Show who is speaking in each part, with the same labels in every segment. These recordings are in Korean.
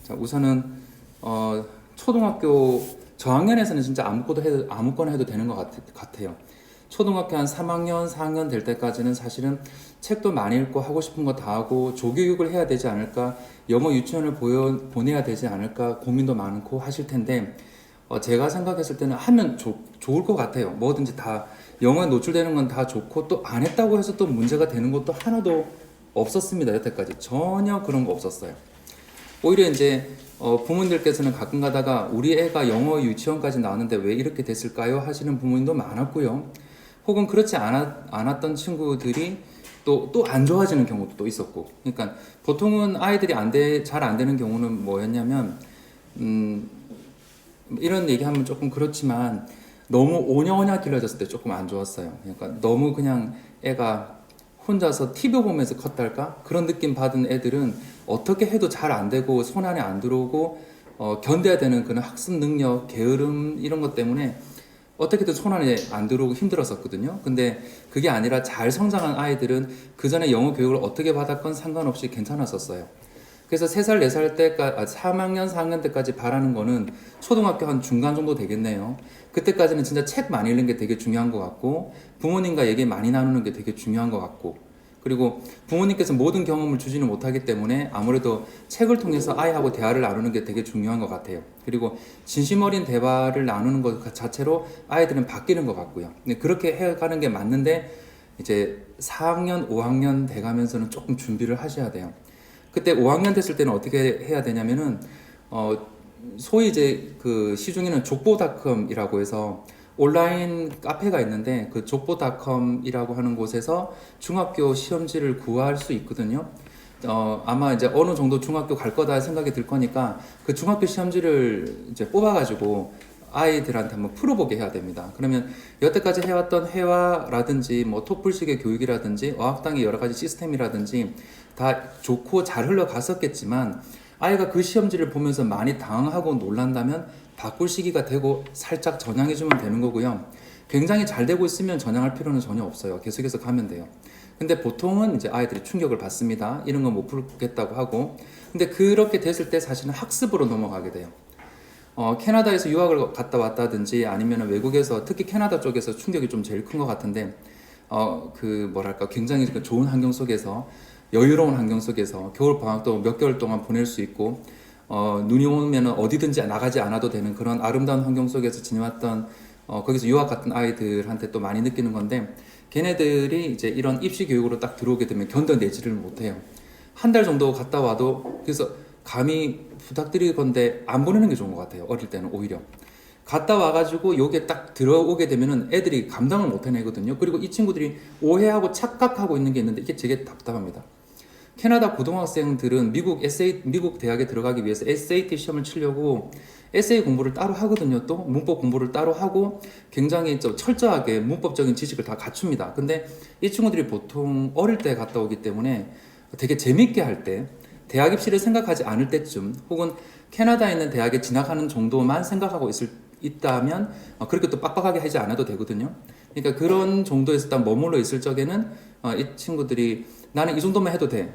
Speaker 1: 자, 우선은 초등학교 저학년에서는 진짜 아무거나 해도 되는 것 같아요. 초등학교 한 3학년, 4학년 될 때까지는 사실은 책도 많이 읽고 하고 싶은 거 다 하고 조교육을 해야 되지 않을까, 영어 유치원을 보내야 되지 않을까 고민도 많고 하실 텐데, 제가 생각했을 때는 하면 좋을 것 같아요. 뭐든지 다 영어에 노출되는 건 다 좋고, 또 안 했다고 해서 또 문제가 되는 것도 하나도 없었습니다. 여태까지 전혀 그런 거 없었어요. 오히려 이제 부모님들께서는 가끔 가다가 우리 애가 영어 유치원까지 나왔는데 왜 이렇게 됐을까요? 하시는 부모님도 많았고요. 혹은 그렇지 않았던 친구들이 또 안 좋아지는 경우도 또 있었고. 그러니까 보통은 아이들이 잘 안 되는 경우는 뭐였냐면, 이런 얘기하면 조금 그렇지만 너무 오냐오냐 길러졌을 때 조금 안 좋았어요. 그러니까 너무 그냥 애가 혼자서 TV 보면서 컸달까? 그런 느낌 받은 애들은 어떻게 해도 잘 안 되고 손 안에 안 들어오고 견뎌야 되는 그런 학습 능력, 게으름 이런 것 때문에 어떻게든 손 안에 안 들어오고 힘들었었거든요. 근데 그게 아니라 잘 성장한 아이들은 그 전에 영어 교육을 어떻게 받았건 상관없이 괜찮았었어요. 그래서 3살, 4살 때까지, 3학년, 4학년 때까지 바라는 거는 초등학교 한 중간 정도 되겠네요. 그때까지는 진짜 책 많이 읽는 게 되게 중요한 것 같고, 부모님과 얘기 많이 나누는 게 되게 중요한 것 같고, 그리고 부모님께서 모든 경험을 주지는 못하기 때문에 아무래도 책을 통해서 아이하고 대화를 나누는 게 되게 중요한 것 같아요. 그리고 진심 어린 대화를 나누는 것 자체로 아이들은 바뀌는 것 같고요. 그렇게 해가는 게 맞는데, 이제 4학년, 5학년 돼가면서는 조금 준비를 하셔야 돼요. 그때 5학년 됐을 때는 어떻게 해야 되냐면은 소위 이제 그 시중에는 족보닷컴이라고 해서 온라인 카페가 있는데, 그 족보닷컴이라고 하는 곳에서 중학교 시험지를 구할 수 있거든요. 아마 이제 어느 정도 중학교 갈 거다 생각이 들 거니까 그 중학교 시험지를 이제 뽑아가지고 아이들한테 한번 풀어보게 해야 됩니다. 그러면 여태까지 해왔던 회화라든지 뭐 토플식의 교육이라든지 어학당의 여러 가지 시스템이라든지 다 좋고 잘 흘러갔었겠지만, 아이가 그 시험지를 보면서 많이 당황하고 놀란다면 바꿀 시기가 되고 살짝 전향해주면 되는 거고요. 굉장히 잘 되고 있으면 전향할 필요는 전혀 없어요. 계속해서 가면 돼요. 근데 보통은 이제 아이들이 충격을 받습니다. 이런 건 못 풀겠다고 하고. 근데 그렇게 됐을 때 사실은 학습으로 넘어가게 돼요. 캐나다에서 유학을 갔다 왔다든지 아니면 외국에서, 특히 캐나다 쪽에서 충격이 좀 제일 큰 것 같은데, 뭐랄까, 굉장히 좋은 환경 속에서, 여유로운 환경 속에서 겨울 방학도 몇 개월 동안 보낼 수 있고, 눈이 오면 어디든지 나가지 않아도 되는 그런 아름다운 환경 속에서 지내왔던, 거기서 유학 갔던 아이들한테 또 많이 느끼는 건데, 걔네들이 이제 이런 입시 교육으로 딱 들어오게 되면 견뎌내지를 못해요. 한 달 정도 갔다 와도, 그래서 감히 부탁드리건데 안 보내는 게 좋은 것 같아요. 어릴 때는 오히려. 갔다 와가지고 요게 딱 들어오게 되면은 애들이 감당을 못 해내거든요. 그리고 이 친구들이 오해하고 착각하고 있는 게 있는데, 이게 되게 답답합니다. 캐나다 고등학생들은 미국 대학에 들어가기 위해서 SAT 시험을 치려고 에세이 공부를 따로 하거든요. 또 문법 공부를 따로 하고 굉장히 철저하게 문법적인 지식을 다 갖춥니다. 근데 이 친구들이 보통 어릴 때 갔다 오기 때문에 되게 재밌게 할 때, 대학 입시를 생각하지 않을 때쯤, 혹은 캐나다에 있는 대학에 진학하는 정도만 생각하고 있다면 그렇게 또 빡빡하게 하지 않아도 되거든요. 그러니까 그런 정도에서 딱 머물러 있을 적에는 이 친구들이 나는 이 정도만 해도 돼.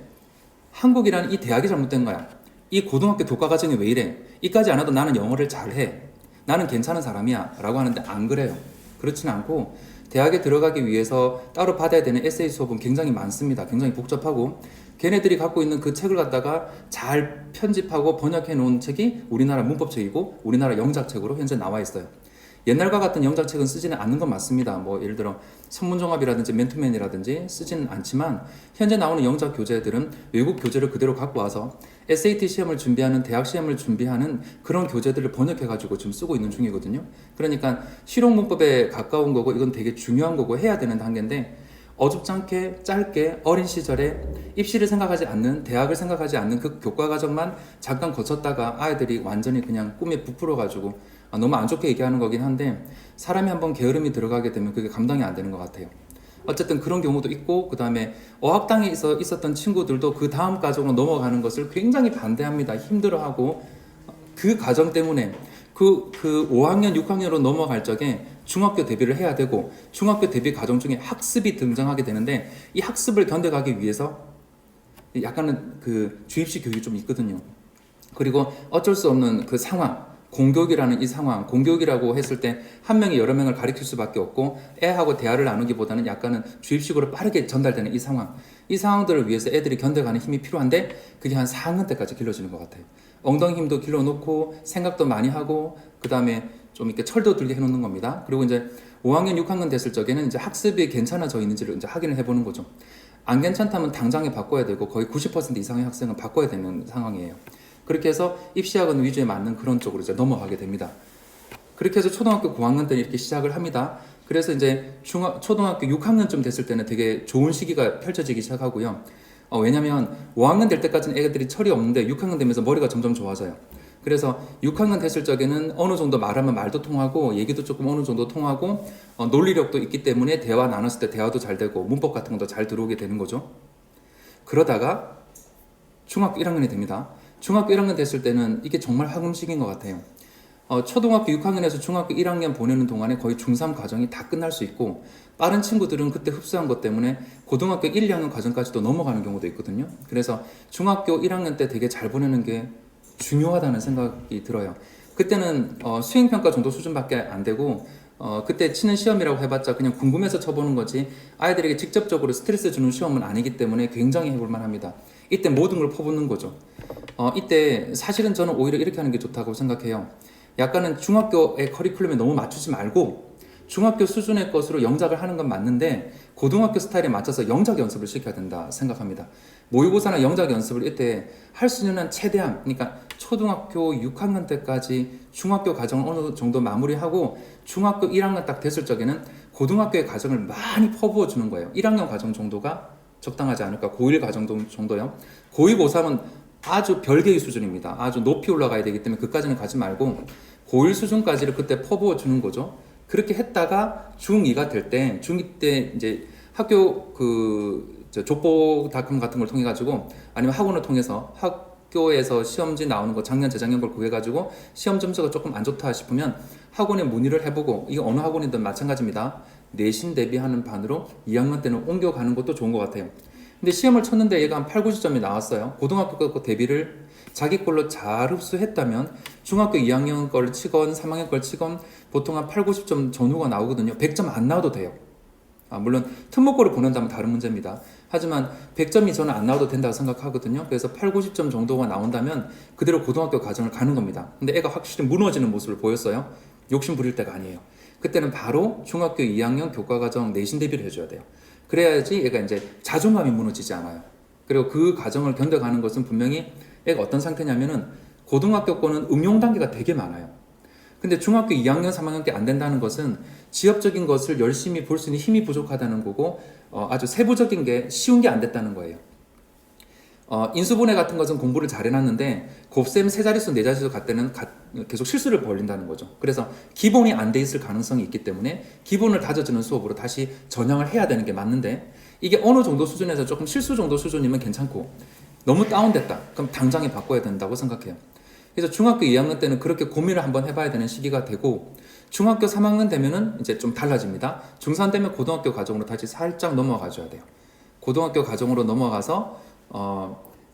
Speaker 1: 한국이라는 이 대학이 잘못된 거야. 이 고등학교 교과 과정이 왜 이래? 이까지 안 해도 나는 영어를 잘해. 나는 괜찮은 사람이야. 라고 하는데 안 그래요. 그렇진 않고, 대학에 들어가기 위해서 따로 받아야 되는 에세이 수업은 굉장히 많습니다. 굉장히 복잡하고, 걔네들이 갖고 있는 그 책을 갖다가 잘 편집하고 번역해 놓은 책이 우리나라 문법책이고 우리나라 영작책으로 현재 나와 있어요. 옛날과 같은 영작책은 쓰지는 않는 건 맞습니다. 뭐 예를 들어 선문종합이라든지 맨투맨이라든지 쓰지는 않지만, 현재 나오는 영작 교재들은 외국 교재를 그대로 갖고 와서 SAT 시험을 준비하는, 대학 시험을 준비하는 그런 교재들을 번역해가지고 지금 쓰고 있는 중이거든요. 그러니까 실용문법에 가까운 거고, 이건 되게 중요한 거고 해야 되는 단계인데, 어줍잖게 짧게 어린 시절에 입시를 생각하지 않는, 대학을 생각하지 않는 그 교과 과정만 잠깐 거쳤다가 아이들이 완전히 그냥 꿈에 부풀어가지고, 너무 안 좋게 얘기하는 거긴 한데, 사람이 한번 게으름이 들어가게 되면 그게 감당이 안 되는 것 같아요. 어쨌든 그런 경우도 있고, 그 다음에 어학당에 있었던 친구들도 그 다음 과정으로 넘어가는 것을 굉장히 반대합니다. 힘들어하고, 그 과정 때문에 그 5학년, 6학년으로 넘어갈 적에 중학교 대비를 해야 되고, 중학교 대비 과정 중에 학습이 등장하게 되는데, 이 학습을 견뎌가기 위해서 약간은 그 주입식 교육이 좀 있거든요. 그리고 어쩔 수 없는 그 상황, 공교육이라는 이 상황, 공교육이라고 했을 때 한 명이 여러 명을 가르칠 수밖에 없고 애하고 대화를 나누기보다는 약간은 주입식으로 빠르게 전달되는 이 상황, 이 상황들을 위해서 애들이 견뎌가는 힘이 필요한데 그게 한 4학년 때까지 길러지는 것 같아요. 엉덩이 힘도 길러놓고 생각도 많이 하고 그 다음에 좀 이렇게 철도 들게 해놓는 겁니다. 그리고 이제 5학년, 6학년 됐을 적에는 이제 학습이 괜찮아져 있는지를 이제 확인을 해보는 거죠. 안 괜찮다면 당장에 바꿔야 되고 거의 90% 이상의 학생은 바꿔야 되는 상황이에요. 그렇게 해서 입시학원 위주에 맞는 그런 쪽으로 이제 넘어가게 됩니다. 그렇게 해서 초등학교 9학년 때 이렇게 시작을 합니다. 그래서 이제 초등학교 6학년쯤 됐을 때는 되게 좋은 시기가 펼쳐지기 시작하고요. 왜냐면 5학년 될 때까지는 애들이 철이 없는데 6학년 되면서 머리가 점점 좋아져요. 그래서 6학년 됐을 적에는 어느 정도 말하면 말도 통하고 얘기도 조금 어느 정도 통하고 논리력도 있기 때문에 대화 나눴을 때 대화도 잘 되고 문법 같은 것도 잘 들어오게 되는 거죠. 그러다가 중학교 1학년이 됩니다. 중학교 1학년 됐을 때는 이게 정말 학음식인 것 같아요. 초등학교 6학년에서 중학교 1학년 보내는 동안에 거의 중3 과정이 다 끝날 수 있고 빠른 친구들은 그때 흡수한 것 때문에 고등학교 1, 2학년 과정까지도 넘어가는 경우도 있거든요. 그래서 중학교 1학년 때 되게 잘 보내는 게 중요하다는 생각이 들어요. 그때는 수행평가 정도 수준밖에 안 되고 그때 치는 시험이라고 해봤자 그냥 궁금해서 쳐보는 거지 아이들에게 직접적으로 스트레스 주는 시험은 아니기 때문에 굉장히 해볼만 합니다. 이때 모든 걸 퍼붓는 거죠. 이때 사실은 저는 오히려 이렇게 하는 게 좋다고 생각해요. 약간은 중학교의 커리큘럼에 너무 맞추지 말고 중학교 수준의 것으로 영작을 하는 건 맞는데 고등학교 스타일에 맞춰서 영작 연습을 시켜야 된다 생각합니다. 모의고사나 영작 연습을 이때 할 수 있는 한 최대한, 그러니까 초등학교 6학년 때까지 중학교 과정을 어느 정도 마무리하고 중학교 1학년 딱 됐을 적에는 고등학교의 과정을 많이 퍼부어 주는 거예요. 1학년 과정 정도가 적당하지 않을까. 고1 과정 정도요. 고2, 고3은 아주 별개의 수준입니다. 아주 높이 올라가야 되기 때문에 그까지는 가지 말고 고1 수준까지를 그때 퍼부어 주는 거죠. 그렇게 했다가 중2가 될 때, 중2 때 이제 학교 족보닷컴 같은 걸 통해 가지고 아니면 학원을 통해서 학교에서 시험지 나오는 거 작년 재작년 걸 구해 가지고 시험 점수가 조금 안 좋다 싶으면 학원에 문의를 해보고, 이게 어느 학원이든 마찬가지입니다. 내신 대비하는 반으로 2학년 때는 옮겨가는 것도 좋은 것 같아요. 근데 시험을 쳤는데 얘가 한 8, 90점이 나왔어요. 고등학교 거 대비를 자기 걸로 잘 흡수했다면 중학교 2학년 걸 치건 3학년 걸 치건 보통 한 8, 90점 전후가 나오거든요. 100점 안 나와도 돼요. 물론 특목고를 보낸다면 다른 문제입니다. 하지만 100점이 저는 안 나와도 된다고 생각하거든요. 그래서 8, 90점 정도가 나온다면 그대로 고등학교 과정을 가는 겁니다. 근데 애가 확실히 무너지는 모습을 보였어요. 욕심 부릴 때가 아니에요. 그때는 바로 중학교 2학년 교과과정 내신 대비를 해줘야 돼요. 그래야지 얘가 이제 자존감이 무너지지 않아요. 그리고 그 과정을 견뎌가는 것은 분명히 애가 어떤 상태냐면은 고등학교 거는 응용 단계가 되게 많아요. 근데 중학교 2학년, 3학년 때 안 된다는 것은 지엽적인 것을 열심히 볼 수 있는 힘이 부족하다는 거고 아주 세부적인 게 쉬운 게 안 됐다는 거예요. 인수분해 같은 것은 공부를 잘 해놨는데 곱셈 세 자릿수, 네 자릿수 갈 때는 계속 실수를 벌린다는 거죠. 그래서 기본이 안 돼 있을 가능성이 있기 때문에 기본을 다져주는 수업으로 다시 전향을 해야 되는 게 맞는데 이게 어느 정도 수준에서 조금 실수 정도 수준이면 괜찮고 너무 다운됐다. 그럼 당장에 바꿔야 된다고 생각해요. 그래서 중학교 2학년 때는 그렇게 고민을 한번 해봐야 되는 시기가 되고 중학교 3학년 되면은 이제 좀 달라집니다. 중3 되면 고등학교 과정으로 다시 살짝 넘어가 줘야 돼요. 고등학교 과정으로 넘어가서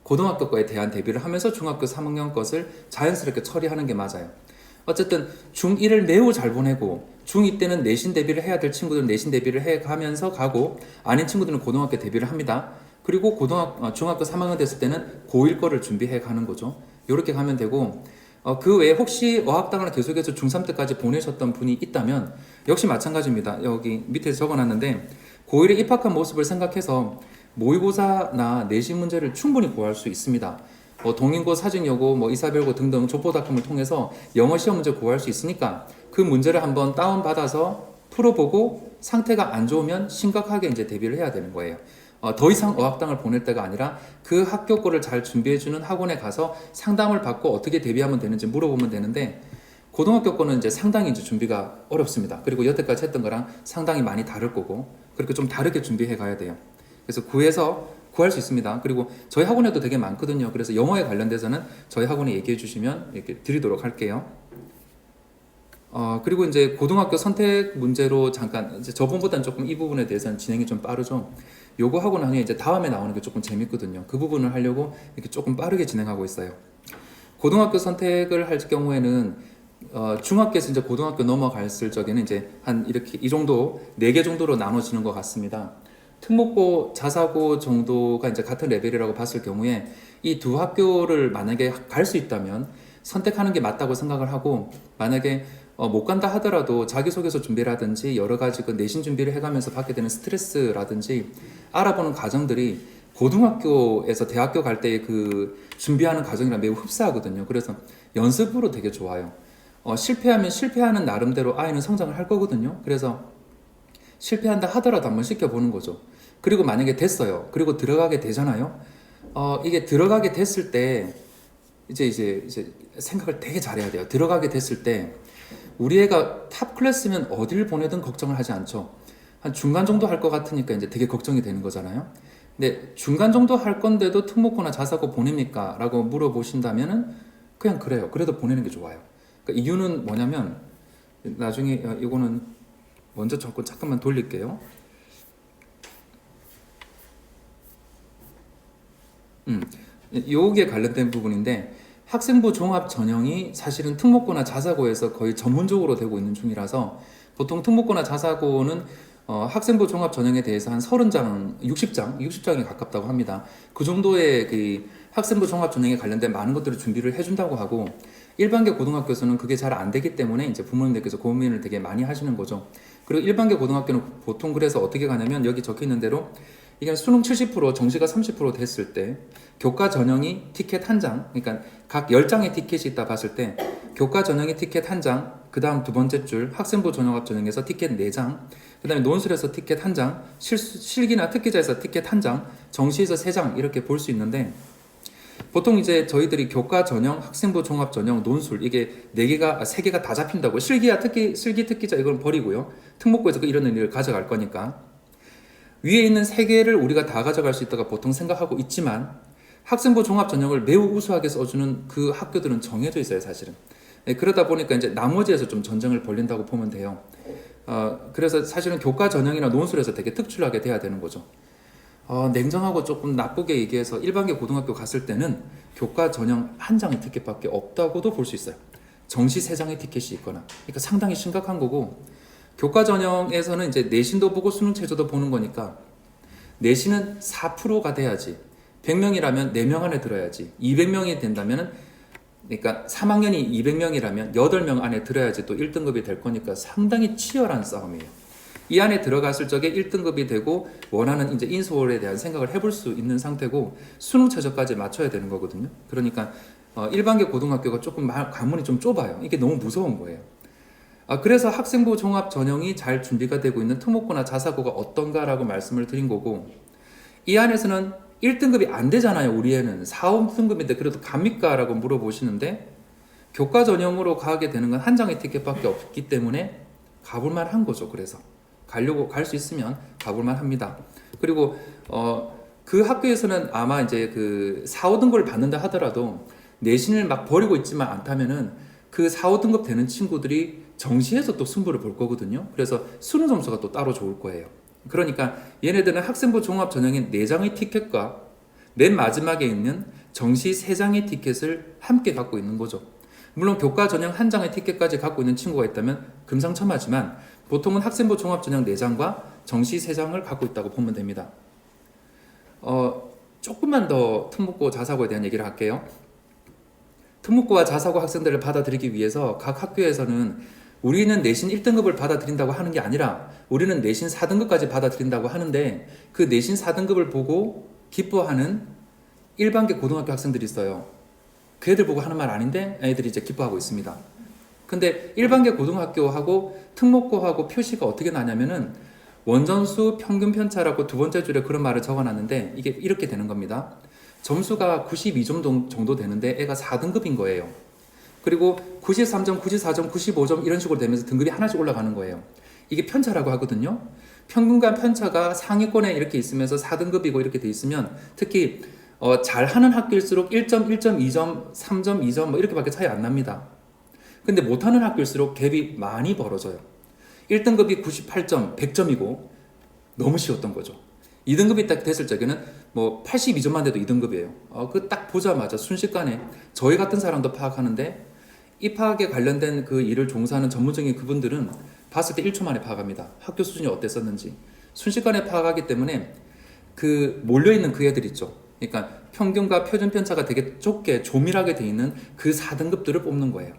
Speaker 1: 고등학교 거에 대한 대비를 하면서 중학교 3학년 것을 자연스럽게 처리하는 게 맞아요. 어쨌든 중1을 매우 잘 보내고 중2 때는 내신 대비를 해야 될 친구들은 내신 대비를 해가면서 가고 아닌 친구들은 고등학교 대비를 합니다. 그리고 중학교 3학년 됐을 때는 고1 거를 준비해 가는 거죠. 이렇게 가면 되고 그 외에 혹시 어학당을 계속해서 중3 때까지 보내셨던 분이 있다면 역시 마찬가지입니다. 여기 밑에 적어놨는데 고1에 입학한 모습을 생각해서 모의고사나 내신 문제를 충분히 구할 수 있습니다. 동인고, 사직여고, 이사별고 등등 족보닷컴을 통해서 영어 시험 문제 구할 수 있으니까 그 문제를 한번 다운받아서 풀어보고 상태가 안 좋으면 심각하게 이제 대비를 해야 되는 거예요. 더 이상 어학당을 보낼 때가 아니라 그 학교 거를 잘 준비해주는 학원에 가서 상담을 받고 어떻게 대비하면 되는지 물어보면 되는데 고등학교 거는 이제 상당히 이제 준비가 어렵습니다. 그리고 여태까지 했던 거랑 상당히 많이 다를 거고 그렇게 좀 다르게 준비해 가야 돼요. 그래서 구할 수 있습니다. 그리고 저희 학원에도 되게 많거든요. 그래서 영어에 관련돼서는 저희 학원에 얘기해 주시면 이렇게 드리도록 할게요. 그리고 이제 고등학교 선택 문제로 잠깐 이제 저번보다는 조금 이 부분에 대해서는 진행이 좀 빠르죠. 요거 하고 나면 이제 다음에 나오는 게 조금 재밌거든요. 그 부분을 하려고 이렇게 조금 빠르게 진행하고 있어요. 고등학교 선택을 할 경우에는 중학교에서 이제 고등학교 넘어갔을 적에는 이제 한 이렇게 이 정도 4개 정도로 나눠지는 것 같습니다. 특목고, 자사고 정도가 이제 같은 레벨이라고 봤을 경우에 이 두 학교를 만약에 갈 수 있다면 선택하는 게 맞다고 생각을 하고, 만약에 못 간다 하더라도 자기소개서 준비라든지 여러 가지 그 내신 준비를 해가면서 받게 되는 스트레스라든지 알아보는 과정들이 고등학교에서 대학교 갈 때 그 준비하는 과정이랑 매우 흡사하거든요. 그래서 연습으로 되게 좋아요. 실패하면 실패하는 나름대로 아이는 성장을 할 거거든요. 그래서 실패한다 하더라도 한번 시켜보는 거죠. 그리고 만약에 됐어요. 그리고 들어가게 되잖아요. 이게 들어가게 됐을 때 이제 생각을 되게 잘해야 돼요. 들어가게 됐을 때 우리 애가 탑 클래스면 어딜 보내든 걱정을 하지 않죠. 한 중간 정도 할 것 같으니까 이제 되게 걱정이 되는 거잖아요. 근데 중간 정도 할 건데도 특목고나 자사고 보냅니까? 라고 물어보신다면은 그냥 그래요. 그래도 보내는 게 좋아요. 그러니까 이유는 뭐냐면, 나중에 이거는 먼저 잠깐만 돌릴게요. 요게 관련된 부분인데, 학생부 종합 전형이 사실은 특목고나 자사고에서 거의 전문적으로 되고 있는 중이라서, 보통 특목고나 자사고는 학생부 종합 전형에 대해서 한 30장, 60장이 가깝다고 합니다. 그 정도의 그 학생부 종합 전형에 관련된 많은 것들을 준비를 해준다고 하고, 일반계 고등학교에서는 그게 잘 안 되기 때문에 이제 부모님들께서 고민을 되게 많이 하시는 거죠. 그리고 일반계 고등학교는 보통 그래서 어떻게 가냐면, 여기 적혀 있는 대로 이게 수능 70%, 정시가 30% 됐을 때 교과 전형이 티켓 한 장, 그러니까 각 10장의 티켓이 있다 봤을 때 교과 전형이 티켓 한 장, 그 다음 두 번째 줄 학생부 종합 전형에서 티켓 4장, 그 다음에 논술에서 티켓 한 장, 실기나 특기자에서 티켓 한 장, 정시에서 3장 이렇게 볼 수 있는데, 보통 이제 저희들이 교과 전형, 학생부 종합 전형, 논술 이게 3개가 다 잡힌다고, 실기 특기자 이건 버리고요. 특목고에서 이런 의미를 가져갈 거니까 위에 있는 3개를 우리가 다 가져갈 수 있다가 보통 생각하고 있지만, 학생부 종합 전형을 매우 우수하게 써주는 그 학교들은 정해져 있어요, 사실은. 그러다 보니까 이제 나머지에서 좀 전쟁을 벌린다고 보면 돼요. 그래서 사실은 교과 전형이나 논술에서 되게 특출나게 돼야 되는 거죠. 냉정하고 조금 나쁘게 얘기해서 일반계 고등학교 갔을 때는 교과 전형 한 장의 티켓밖에 없다고도 볼 수 있어요. 정시 3장의 티켓이 있거나. 그러니까 상당히 심각한 거고, 교과 전형에서는 이제 내신도 보고 수능 최저도 보는 거니까 내신은 4%가 돼야지, 100명이라면 4명 안에 들어야지, 200명이 된다면은, 그러니까 3학년이 200명이라면 8명 안에 들어야지 또 1등급이 될 거니까 상당히 치열한 싸움이에요. 이 안에 들어갔을 적에 1등급이 되고 원하는 이제 인서울에 대한 생각을 해볼 수 있는 상태고, 수능 최저까지 맞춰야 되는 거거든요. 그러니까 일반계 고등학교가 조금 관문이 좀 좁아요. 이게 너무 무서운 거예요. 그래서 학생부 종합 전형이 잘 준비가 되고 있는 특목고나 자사고가 어떤가라고 말씀을 드린 거고, 이 안에서는 1등급이 안 되잖아요. 우리 애는 4, 5등급인데 그래도 갑니까? 라고 물어보시는데, 교과 전형으로 가게 되는 건 한 장의 티켓밖에 없기 때문에 가볼만 한 거죠. 그래서 갈 수 있으면 가볼만 합니다. 그리고 그 학교에서는 아마 이제 그 4, 5등급을 받는다 하더라도 내신을 막 버리고 있지만 않다면은 그 4, 5등급 되는 친구들이 정시에서 또 승부를 볼 거거든요. 그래서 수능 점수가 또 따로 좋을 거예요. 그러니까 얘네들은 학생부 종합 전형인 4장의 티켓과 맨 마지막에 있는 정시 3장의 티켓을 함께 갖고 있는 거죠. 물론 교과 전형 1장의 티켓까지 갖고 있는 친구가 있다면 금상첨화지만, 보통은 학생부 종합 전형 4장과 정시 3장을 갖고 있다고 보면 됩니다. 조금만 더 특목고 자사고에 대한 얘기를 할게요. 특목고와 자사고 학생들을 받아들이기 위해서 각 학교에서는 우리는 내신 1등급을 받아들인다고 하는 게 아니라 우리는 내신 4등급까지 받아들인다고 하는데, 그 내신 4등급을 보고 기뻐하는 일반계 고등학교 학생들이 있어요. 그 애들 보고 하는 말 아닌데 애들이 이제 기뻐하고 있습니다. 근데 일반계 고등학교하고 특목고하고 표시가 어떻게 나냐면은, 원전수 평균 편차라고 두 번째 줄에 그런 말을 적어놨는데, 이게 이렇게 되는 겁니다. 점수가 92점 정도 되는데 애가 4등급인 거예요. 그리고 93점, 94점, 95점 이런 식으로 되면서 등급이 하나씩 올라가는 거예요. 이게 편차라고 하거든요. 평균과 편차가 상위권에 이렇게 있으면서 4등급이고 이렇게 돼 있으면, 특히 잘하는 학교일수록 1점, 1.2점, 3점, 2점 뭐 이렇게밖에 차이 안 납니다. 근데 못하는 학교일수록 갭이 많이 벌어져요. 1등급이 98점, 100점이고 너무 쉬웠던 거죠. 2등급이 딱 됐을 적에는 뭐 82점만 돼도 2등급이에요. 그 딱 보자마자 순식간에 저희 같은 사람도 파악하는데 입학에 관련된 그 일을 종사하는 전문적인 그분들은 봤을 때 1초 만에 파악합니다. 학교 수준이 어땠었는지. 순식간에 파악하기 때문에 그 몰려있는 그 애들 있죠. 그러니까 평균과 표준 편차가 되게 좁게 조밀하게 돼 있는 그 4등급들을 뽑는 거예요.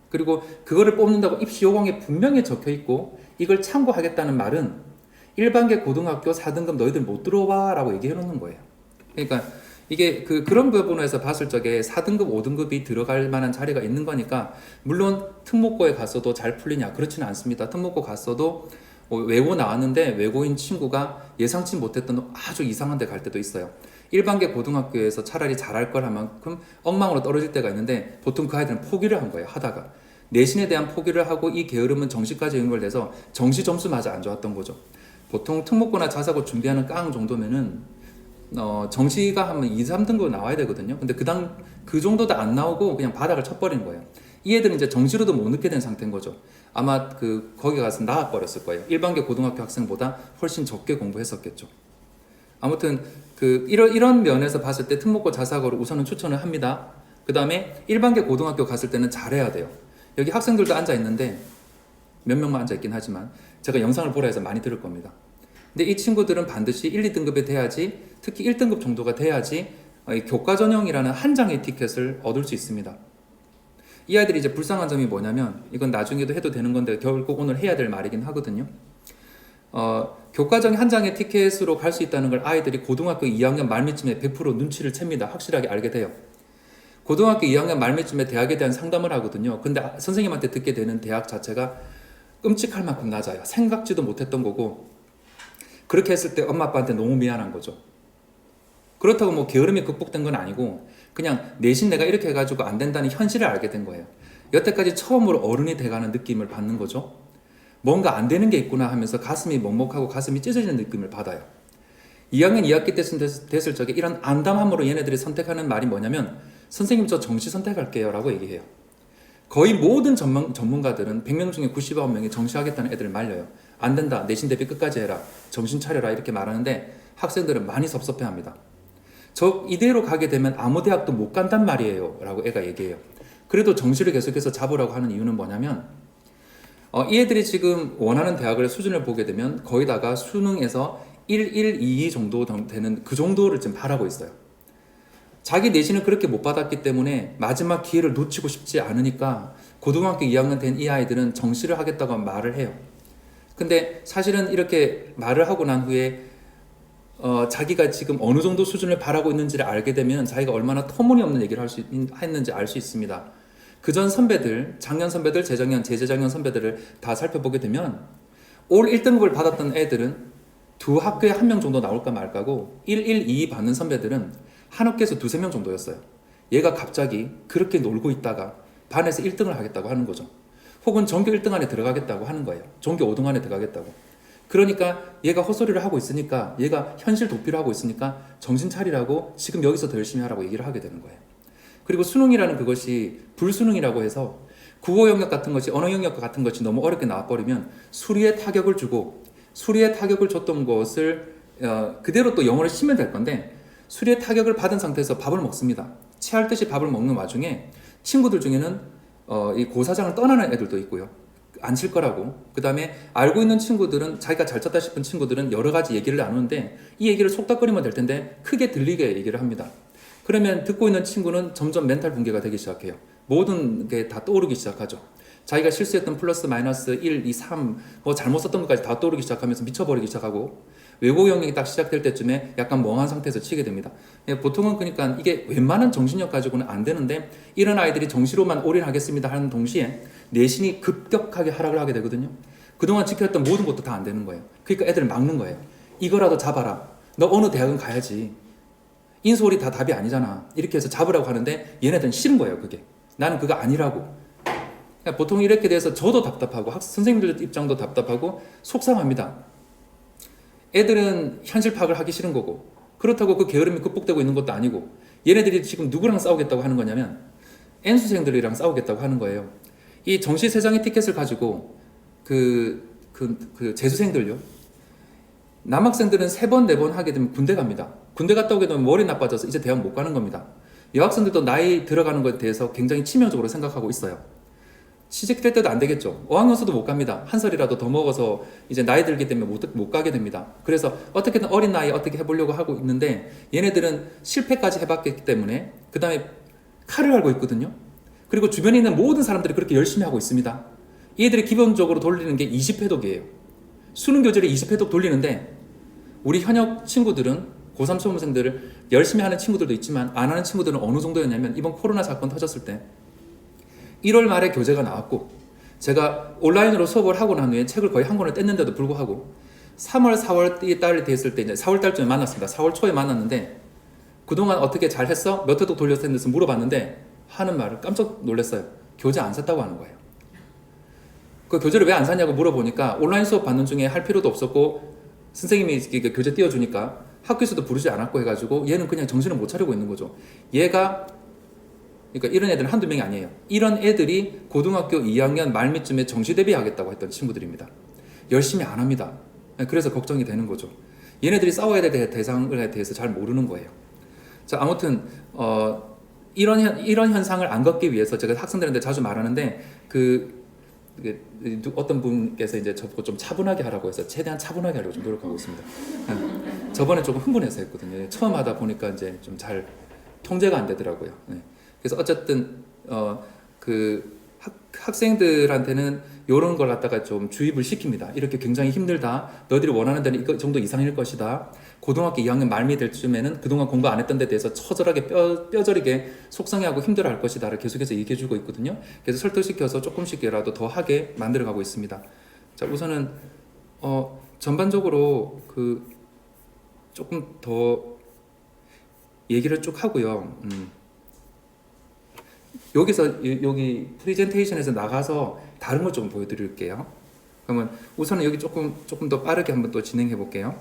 Speaker 1: 그리고 그거를 뽑는다고 입시 요강에 분명히 적혀 있고 이걸 참고하겠다는 말은 일반계 고등학교 4등급 너희들 못 들어와 라고 얘기해 놓는 거예요. 그러니까 이게 그런 부분에서 봤을 적에 4등급, 5등급이 들어갈 만한 자리가 있는 거니까 물론 특목고에 갔어도 잘 풀리냐? 그렇지는 않습니다. 특목고 갔어도 외고 나왔는데 외고인 친구가 예상치 못했던 아주 이상한 데 갈 때도 있어요. 일반계 고등학교에서 차라리 잘할 걸 한 만큼 엉망으로 떨어질 때가 있는데 보통 그 아이들은 포기를 한 거예요. 하다가 내신에 대한 포기를 하고 이 게으름은 정시까지 연결돼서 정시 점수마저 안 좋았던 거죠. 보통 특목고나 자사고 준비하는 깡 정도면은 정시가 하면 2, 3등급 나와야 되거든요. 근데 그 정도도 안 나오고 그냥 바닥을 쳐버리는 거예요. 이 애들은 이제 정시로도 못 넣게 된 상태인 거죠. 아마 거기 가서 나와버렸을 거예요. 일반계 고등학교 학생보다 훨씬 적게 공부했었겠죠. 아무튼 이런 면에서 봤을 때 특목고 자사고를 우선은 추천을 합니다. 그 다음에 일반계 고등학교 갔을 때는 잘해야 돼요. 여기 학생들도 앉아 있는데 몇 명만 앉아 있긴 하지만 제가 영상을 보라 해서 많이 들을 겁니다. 근데 이 친구들은 반드시 1, 2등급이 돼야지, 특히 1등급 정도가 돼야지 교과 전형이라는 한 장의 티켓을 얻을 수 있습니다. 이 아이들이 이제 불쌍한 점이 뭐냐면, 이건 나중에도 해도 되는 건데 결국 오늘 해야 될 말이긴 하거든요. 교과정 한 장의 티켓으로 갈 수 있다는 걸 아이들이 고등학교 2학년 말미쯤에 100% 눈치를 챕니다. 확실하게 알게 돼요. 고등학교 2학년 말미쯤에 대학에 대한 상담을 하거든요. 근데 선생님한테 듣게 되는 대학 자체가 끔찍할 만큼 낮아요. 생각지도 못했던 거고, 그렇게 했을 때 엄마 아빠한테 너무 미안한 거죠. 그렇다고 뭐 게으름이 극복된 건 아니고 그냥 내신 내가 이렇게 해가지고 안 된다는 현실을 알게 된 거예요. 여태까지 처음으로 어른이 돼가는 느낌을 받는 거죠. 뭔가 안 되는 게 있구나 하면서 가슴이 먹먹하고 가슴이 찢어지는 느낌을 받아요. 2학년 2학기 됐을 적에 이런 안담함으로 얘네들이 선택하는 말이 뭐냐면, 선생님 저 정시 선택할게요 라고 얘기해요. 거의 모든 전문가들은 100명 중에 99명이 정시하겠다는 애들을 말려요. 안 된다, 내신 대비 끝까지 해라, 정신 차려라 이렇게 말하는데 학생들은 많이 섭섭해합니다. 저 이대로 가게 되면 아무 대학도 못 간단 말이에요 라고 애가 얘기해요. 그래도 정시를 계속해서 잡으라고 하는 이유는 뭐냐면, 이 애들이 지금 원하는 대학을 수준을 보게 되면 거의다가 수능에서 1, 1, 2 정도 되는 그 정도를 지금 바라고 있어요. 자기 내신을 그렇게 못 받았기 때문에 마지막 기회를 놓치고 싶지 않으니까 고등학교 2학년 된 이 아이들은 정시를 하겠다고 말을 해요. 근데 사실은 이렇게 말을 하고 난 후에 자기가 지금 어느 정도 수준을 바라고 있는지를 알게 되면 자기가 얼마나 터무니없는 얘기를 했는지 알 수 있습니다. 그전 선배들, 작년 선배들, 재작년, 재재작년 선배들을 다 살펴보게 되면 올 1등급을 받았던 애들은 두 학교에 한 명 정도 나올까 말까고 1, 1, 2 받는 선배들은 한 학교에서 두세 명 정도였어요. 얘가 갑자기 그렇게 놀고 있다가 반에서 1등을 하겠다고 하는 거죠. 혹은 전교 1등 안에 들어가겠다고 하는 거예요. 전교 5등 안에 들어가겠다고. 그러니까 얘가 헛소리를 하고 있으니까, 얘가 현실 도피를 하고 있으니까 정신 차리라고 지금 여기서 더 열심히 하라고 얘기를 하게 되는 거예요. 그리고 수능이라는 그것이 불수능이라고 해서 국어 영역 같은 것이, 언어 영역 같은 것이 너무 어렵게 나와버리면 수리에 타격을 주고, 수리에 타격을 줬던 것을 그대로 또 영어를 치면 될 건데, 수리에 타격을 받은 상태에서 밥을 먹습니다. 체할 듯이 밥을 먹는 와중에 친구들 중에는 이 고사장을 떠나는 애들도 있고요. 안 칠 거라고. 그 다음에 알고 있는 친구들은, 자기가 잘 쳤다 싶은 친구들은 여러 가지 얘기를 나누는데 이 얘기를 속닥거리면 될 텐데 크게 들리게 얘기를 합니다. 그러면 듣고 있는 친구는 점점 멘탈 붕괴가 되기 시작해요. 모든 게 다 떠오르기 시작하죠. 자기가 실수했던 플러스 마이너스 1, 2, 3 뭐 잘못 썼던 것까지 다 떠오르기 시작하면서 미쳐버리기 시작하고, 외국 영역이 딱 시작될 때쯤에 약간 멍한 상태에서 치게 됩니다. 보통은 그러니까 이게 웬만한 정신력 가지고는 안 되는데, 이런 아이들이 정시로만 올인하겠습니다 하는 동시에 내신이 급격하게 하락을 하게 되거든요. 그동안 지켜왔던 모든 것도 다 안 되는 거예요. 그러니까 애들을 막는 거예요. 이거라도 잡아라. 너 어느 대학은 가야지. 인수홀이 다 답이 아니잖아. 이렇게 해서 잡으라고 하는데 얘네들은 싫은 거예요. 그게. 나는 그거 아니라고. 그러니까 보통 이렇게 돼서 저도 답답하고 선생님들 입장도 답답하고 속상합니다. 애들은 현실 파악을 하기 싫은 거고, 그렇다고 그 게으름이 극복되고 있는 것도 아니고, 얘네들이 지금 누구랑 싸우겠다고 하는 거냐면 N수생들이랑 싸우겠다고 하는 거예요. 이 정시 3장의 티켓을 가지고 재수생들요, 남학생들은 3번, 4번 하게 되면 군대 갑니다. 군대 갔다 오게 되면 머리 나빠져서 이제 대학 못 가는 겁니다. 여학생들도 나이 들어가는 것에 대해서 굉장히 치명적으로 생각하고 있어요. 시집될 때도 안 되겠죠. 어학연수도 못 갑니다. 한 살이라도 더 먹어서 이제 나이 들기 때문에 못 가게 됩니다. 그래서 어떻게든 어린 나이에 어떻게 해보려고 하고 있는데 얘네들은 실패까지 해봤기 때문에 그 다음에 칼을 알고 있거든요. 그리고 주변에 있는 모든 사람들이 그렇게 열심히 하고 있습니다. 얘들이 기본적으로 돌리는 게 20회독이에요. 수능 교재를 20회독 돌리는데 우리 현역 친구들은 고3 수험생들을 열심히 하는 친구들도 있지만 안 하는 친구들은 어느 정도였냐면 이번 코로나 사건 터졌을 때 1월 말에 교재가 나왔고 제가 온라인으로 수업을 하고 난 후에 책을 거의 한 권을 뗐는데도 불구하고 3월, 4월 달이 됐을 때 이제 4월 달쯤에 만났습니다. 4월 초에 만났는데 그동안 어떻게 잘 했어? 몇 회독 돌렸어? 했는데 물어봤는데 하는 말을 깜짝 놀랐어요. 교재 안 샀다고 하는 거예요. 그 교재를 왜 안 샀냐고 물어보니까 온라인 수업 받는 중에 할 필요도 없었고 선생님이 교재 띄워주니까 학교에서도 부르지 않았고 해가지고 얘는 그냥 정신을 못 차리고 있는 거죠. 얘가 그러니까 이런 애들은 한두 명이 아니에요. 이런 애들이 고등학교 2학년 말미쯤에 정시대비 하겠다고 했던 친구들입니다. 열심히 안 합니다. 그래서 걱정이 되는 거죠. 얘네들이 싸워야 될 대상에 대해서 잘 모르는 거예요. 자, 아무튼 이런 현상을 안 겪기 위해서 제가 학생들한테 자주 말하는데 어떤 분께서 이제 저보고 좀 차분하게 하라고 해서 최대한 차분하게 하려고 좀 노력하고 있습니다. 저번에 조금 흥분해서 했거든요. 처음 하다 보니까 이제 좀 잘 통제가 안 되더라고요. 네. 그래서 어쨌든 학생들한테는 이런 걸 갖다가 좀 주입을 시킵니다. 이렇게 굉장히 힘들다. 너희들이 원하는 데는 이 정도 이상일 것이다. 고등학교 2학년 말미 될 쯤에는 그동안 공부 안 했던 데 대해서 처절하게 뼈저리게 속상해하고 힘들어할 것이다를 계속해서 얘기해주고 있거든요. 그래서 설득시켜서 조금씩이라도 더 하게 만들어가고 있습니다. 자, 우선은 전반적으로 조금 더 얘기를 쭉 하고요. 여기 프레젠테이션에서 나가서 다른 걸 좀 보여드릴게요. 그러면 우선은 여기 조금 더 빠르게 한번 또 진행해 볼게요.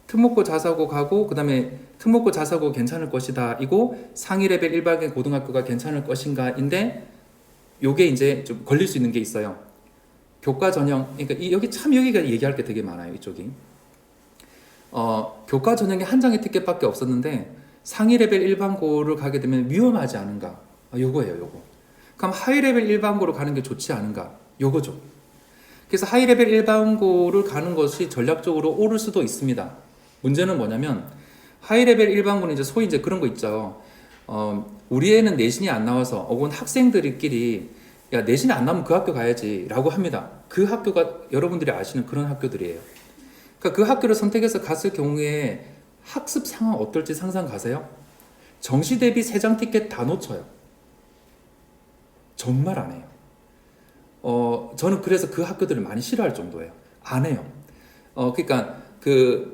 Speaker 1: 특목고 자사고 가고 그 다음에 특목고 자사고 괜찮을 것이다 이고 상위 레벨 일반계 고등학교가 괜찮을 것인가인데 요게 이제 좀 걸릴 수 있는 게 있어요. 교과 전형, 그러니까 여기가 얘기할 게 되게 많아요. 이쪽이 교과 전형에 한 장의 티켓밖에 없었는데 상위 레벨 일반고를 가게 되면 위험하지 않은가? 요거예요. 요거. 그럼 하위 레벨 일반고로 가는 게 좋지 않은가? 요거죠. 그래서 하위 레벨 일반고를 가는 것이 전략적으로 옳을 수도 있습니다. 문제는 뭐냐면 하위 레벨 일반고는 이제 소위 이제 그런 거 있죠. 우리 애는 내신이 안 나와서 혹은 학생들끼리 야 내신이 안 나오면 그 학교 가야지라고 합니다. 그 학교가 여러분들이 아시는 그런 학교들이에요. 그러니까 그 학교를 선택해서 갔을 경우에 학습 상황 어떨지 상상 가세요? 정시 대비 3장 티켓 다 놓쳐요. 정말 안 해요. 저는 그래서 그 학교들을 많이 싫어할 정도예요. 안 해요. 그러니까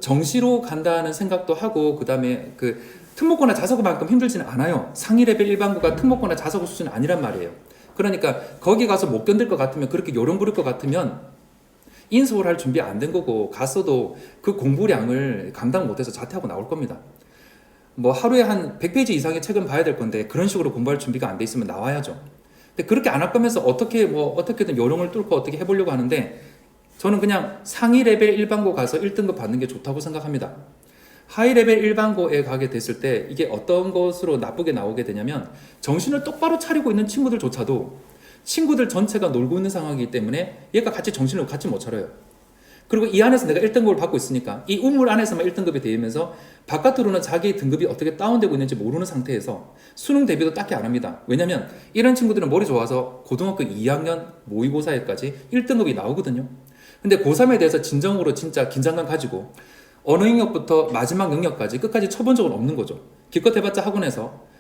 Speaker 1: 정시로 간다는 생각도 하고 그 다음에 특목고나 자사고만큼 힘들지는 않아요. 상위 레벨 일반고가 특목고나 자사고 수준은 아니란 말이에요. 그러니까 거기 가서 못 견딜 것 같으면 그렇게 요령 부릴 것 같으면 인서울 할 준비 안 된 거고 갔어도 그 공부량을 감당 못해서 자퇴하고 나올 겁니다. 뭐 하루에 한 100페이지 이상의 책은 봐야 될 건데 그런 식으로 공부할 준비가 안 돼 있으면 나와야죠. 근데 그렇게 안 할 거면서 어떻게든 요령을 뚫고 어떻게 해보려고 하는데 저는 그냥 상위 레벨 일반고 가서 1등급 받는 게 좋다고 생각합니다. 하위 레벨 일반고에 가게 됐을 때 이게 어떤 것으로 나쁘게 나오게 되냐면 정신을 똑바로 차리고 있는 친구들조차도 친구들 전체가 놀고 있는 상황이기 때문에 얘가 정신을 같이 못 차려요. 그리고 이 안에서 내가 1등급을 받고 있으니까 이 우물 안에서만 1등급이 되면서 바깥으로는 자기 등급이 어떻게 다운되고 있는지 모르는 상태에서 수능 대비도 딱히 안 합니다. 왜냐면 이런 친구들은 머리 좋아서 고등학교 2학년 모의고사에까지 1등급이 나오거든요. 근데 고3에 대해서 진정으로 진짜 긴장감 가지고 어느 영역부터 마지막 영역까지 끝까지 쳐본 적은 없는 거죠. 기껏 해봤자 학원에서